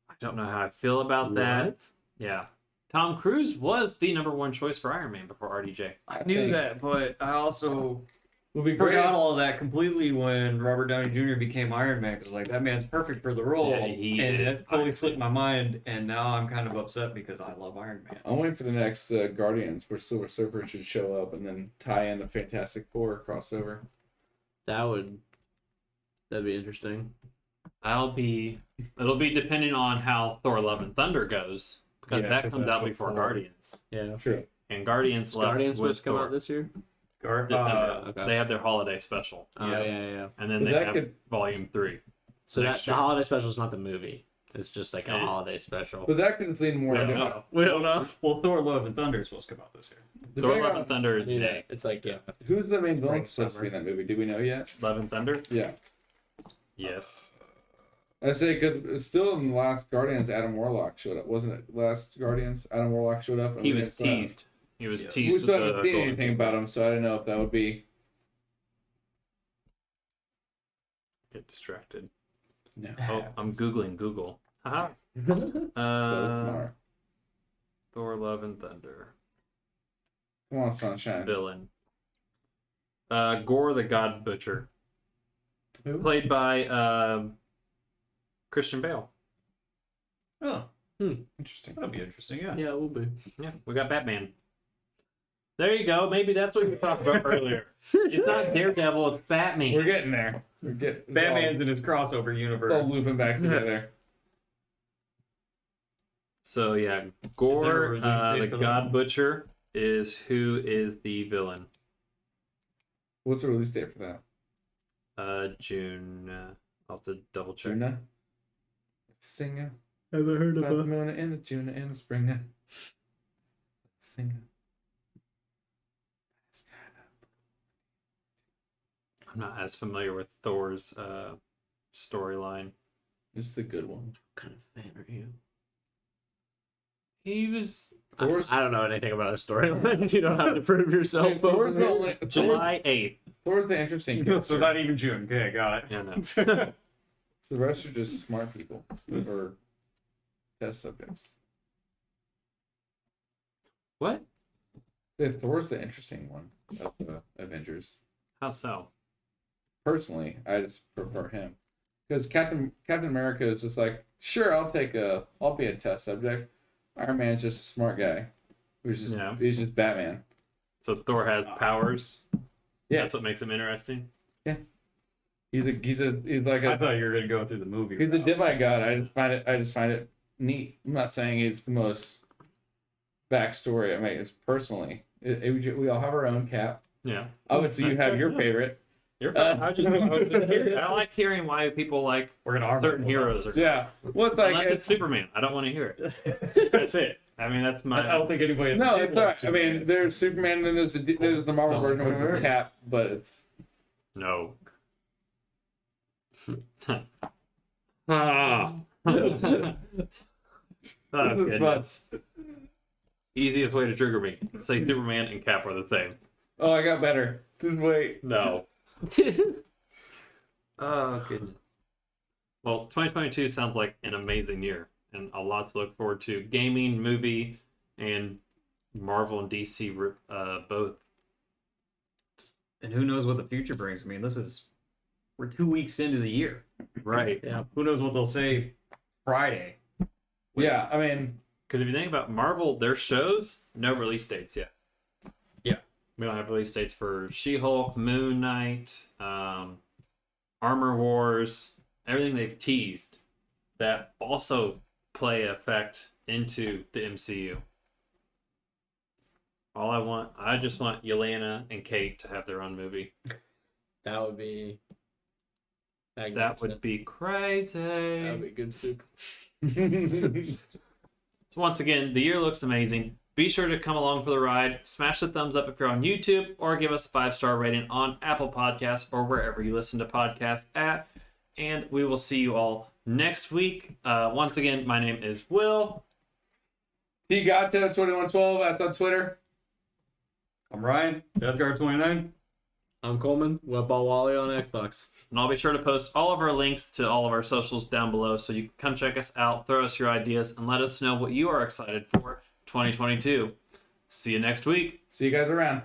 [SPEAKER 1] I don't know how I feel about that.
[SPEAKER 2] What?
[SPEAKER 1] Yeah. Tom Cruise was the number one choice for Iron Man before RDJ.
[SPEAKER 4] I knew that, but I also
[SPEAKER 3] Would be great.
[SPEAKER 4] forgot all of that completely when Robert Downey Jr. became Iron Man. Because like that man's perfect for the role,
[SPEAKER 1] Yeah, he
[SPEAKER 4] and
[SPEAKER 1] is
[SPEAKER 4] that totally
[SPEAKER 1] Iron
[SPEAKER 4] slipped my mind. And now I'm kind of upset because I love Iron Man.
[SPEAKER 3] I'm waiting for the next Guardians where Silver Surfer should show up and then tie in the Fantastic Four crossover.
[SPEAKER 2] That'd be interesting.
[SPEAKER 1] It'll be depending on how Thor: Love and Thunder goes because
[SPEAKER 3] Yeah,
[SPEAKER 1] that
[SPEAKER 3] 'cause
[SPEAKER 1] comes
[SPEAKER 3] that's
[SPEAKER 1] out before
[SPEAKER 3] before.
[SPEAKER 1] Guardians,
[SPEAKER 2] Yeah.
[SPEAKER 3] True.
[SPEAKER 1] and Guardians left
[SPEAKER 2] Guardians
[SPEAKER 1] with
[SPEAKER 2] supposed to come
[SPEAKER 1] Thor.
[SPEAKER 2] out this year.
[SPEAKER 1] December.
[SPEAKER 2] okay.
[SPEAKER 1] They have their holiday special,
[SPEAKER 2] Oh yeah.
[SPEAKER 1] and then
[SPEAKER 3] But
[SPEAKER 1] they
[SPEAKER 3] that
[SPEAKER 1] have
[SPEAKER 3] could-
[SPEAKER 1] Volume 3.
[SPEAKER 2] So that
[SPEAKER 1] Next
[SPEAKER 2] the
[SPEAKER 1] year.
[SPEAKER 2] holiday special is not the movie. It's just like a
[SPEAKER 1] It's-
[SPEAKER 2] holiday special.
[SPEAKER 3] But that could lean more
[SPEAKER 1] We don't
[SPEAKER 3] into
[SPEAKER 1] know.
[SPEAKER 2] We don't know.
[SPEAKER 4] Well, Thor: Love and Thunder is supposed to come out this year.
[SPEAKER 1] Thor:
[SPEAKER 3] depending
[SPEAKER 1] Love
[SPEAKER 3] on
[SPEAKER 1] and Thunder.
[SPEAKER 2] I knew
[SPEAKER 1] Day.
[SPEAKER 2] that. It's like
[SPEAKER 3] who's the main villain
[SPEAKER 2] Spring,
[SPEAKER 3] supposed to be in that movie. Do we know yet?
[SPEAKER 1] Love and Thunder.
[SPEAKER 3] Yeah.
[SPEAKER 1] Yes.
[SPEAKER 3] I say because still in the last Guardians, Adam Warlock showed up. Wasn't it last Guardians? Adam Warlock showed up. And
[SPEAKER 1] He
[SPEAKER 3] we
[SPEAKER 1] was
[SPEAKER 3] didn't-
[SPEAKER 1] teased. He was
[SPEAKER 4] Yeah.
[SPEAKER 1] teased.
[SPEAKER 3] We
[SPEAKER 1] with
[SPEAKER 3] still
[SPEAKER 1] the
[SPEAKER 3] haven't seen
[SPEAKER 1] Golden
[SPEAKER 3] anything
[SPEAKER 1] People.
[SPEAKER 3] about him, so I don't know if that would be.
[SPEAKER 1] Get distracted.
[SPEAKER 3] No.
[SPEAKER 1] Oh, I'm googling Google. Haha.
[SPEAKER 3] So
[SPEAKER 1] Uh,
[SPEAKER 3] smart.
[SPEAKER 1] Thor: Love and Thunder.
[SPEAKER 3] Come on, Sunshine.
[SPEAKER 1] Villain. Gore the God Butcher,
[SPEAKER 3] Who?
[SPEAKER 1] played by Christian Bale.
[SPEAKER 4] Oh,
[SPEAKER 3] Interesting.
[SPEAKER 4] that'll be interesting. Yeah.
[SPEAKER 2] yeah, it will be.
[SPEAKER 1] Yeah, we got Batman. There you go. Maybe that's what we talked about earlier. It's not Daredevil, it's Batman.
[SPEAKER 3] We're getting there.
[SPEAKER 4] Batman's in his crossover
[SPEAKER 3] It's all
[SPEAKER 4] universe.
[SPEAKER 3] looping back together.
[SPEAKER 1] So yeah,
[SPEAKER 4] Is there a
[SPEAKER 1] Gore,
[SPEAKER 4] release date
[SPEAKER 1] the
[SPEAKER 4] for that
[SPEAKER 1] God
[SPEAKER 4] one?
[SPEAKER 1] Butcher, is who is the villain.
[SPEAKER 3] What's the release date for that?
[SPEAKER 1] June. I'll have to double check.
[SPEAKER 3] Juna? Sing
[SPEAKER 2] Haven't heard
[SPEAKER 3] about the moon in the June in the spring. Sing.
[SPEAKER 1] I'm not as familiar with Thor's storyline.
[SPEAKER 3] This is the good one.
[SPEAKER 2] What kind of fan are you?
[SPEAKER 1] He was
[SPEAKER 3] Thor's
[SPEAKER 2] I don't know anything about a storyline. You don't have to prove yourself.
[SPEAKER 3] Dude, Thor's the
[SPEAKER 2] over
[SPEAKER 3] only
[SPEAKER 1] July 8th.
[SPEAKER 3] Thor's the interesting
[SPEAKER 4] So
[SPEAKER 3] character.
[SPEAKER 4] not even June. Okay, got it.
[SPEAKER 1] Yeah, no.
[SPEAKER 3] The rest are just smart people or test subjects.
[SPEAKER 1] What?
[SPEAKER 3] Thor's the interesting one of the Avengers.
[SPEAKER 1] How so?
[SPEAKER 3] Personally, I just prefer him because Captain America is just like, sure, I'll be a test subject. Iron Man's just a smart guy, he's just Batman.
[SPEAKER 1] So Thor has powers.
[SPEAKER 3] Yeah.
[SPEAKER 1] That's what makes him interesting.
[SPEAKER 3] He's like
[SPEAKER 4] I
[SPEAKER 3] a
[SPEAKER 4] thought you were gonna go through the movie.
[SPEAKER 3] he's a
[SPEAKER 4] route.
[SPEAKER 3] demigod. I just find it neat. I'm not saying it's the most backstory. I mean, it's personally. We all have our own Cap.
[SPEAKER 1] Yeah.
[SPEAKER 3] Obviously, you have your favorite.
[SPEAKER 1] I like hearing why people like
[SPEAKER 4] We're gonna arm
[SPEAKER 1] certain
[SPEAKER 4] wrestle
[SPEAKER 1] heroes. Or
[SPEAKER 3] Yeah. Well, it's like
[SPEAKER 1] Unless it's Superman. I don't want to hear it. That's it. I mean, that's my.
[SPEAKER 4] I don't think anybody. At the
[SPEAKER 3] no,
[SPEAKER 4] table
[SPEAKER 3] it's all right.
[SPEAKER 4] likes
[SPEAKER 3] I mean,
[SPEAKER 4] Superman.
[SPEAKER 3] there's Superman, and then there's the Marvel
[SPEAKER 4] No,
[SPEAKER 3] version with Cap, but it's
[SPEAKER 1] No. Ah. Oh,
[SPEAKER 3] This is
[SPEAKER 1] goodness. Easiest way to trigger me. Say Superman and Cap are the same.
[SPEAKER 3] oh, I got better. Just wait.
[SPEAKER 1] No. Oh, goodness. Well, 2022 sounds like an amazing year and a lot to look forward to. Gaming, movie, and Marvel and DC both.
[SPEAKER 4] And who knows what the future brings? I mean, we're 2 weeks into the year.
[SPEAKER 1] Right.
[SPEAKER 2] Yeah.
[SPEAKER 4] Who knows what they'll say Friday?
[SPEAKER 3] Yeah, I mean,
[SPEAKER 1] Because if you think about Marvel, their shows, no release dates yet.
[SPEAKER 4] Yeah.
[SPEAKER 1] We don't have release dates for She-Hulk, Moon Knight, Armor Wars, everything they've teased that also play effect into the MCU. I just want Yelena and Kate to have their own movie.
[SPEAKER 2] That would be.
[SPEAKER 1] That would be crazy.
[SPEAKER 2] That would be good soup.
[SPEAKER 1] So once again, the year looks amazing. Be sure to come along for the ride. Smash the thumbs up if you're on YouTube, or give us a 5-star rating on Apple Podcasts or wherever you listen to podcasts at. And we will see you all next week. Once again, my name is Will.
[SPEAKER 3] Tgato2112. That's on Twitter.
[SPEAKER 4] I'm Ryan, Deathguard29.
[SPEAKER 2] I'm Coleman, Webball Wally on Xbox.
[SPEAKER 1] And I'll be sure to post all of our links to all of our socials down below, so you can come check us out, throw us your ideas, and let us know what you are excited for 2022. See you next week.
[SPEAKER 3] See you guys around.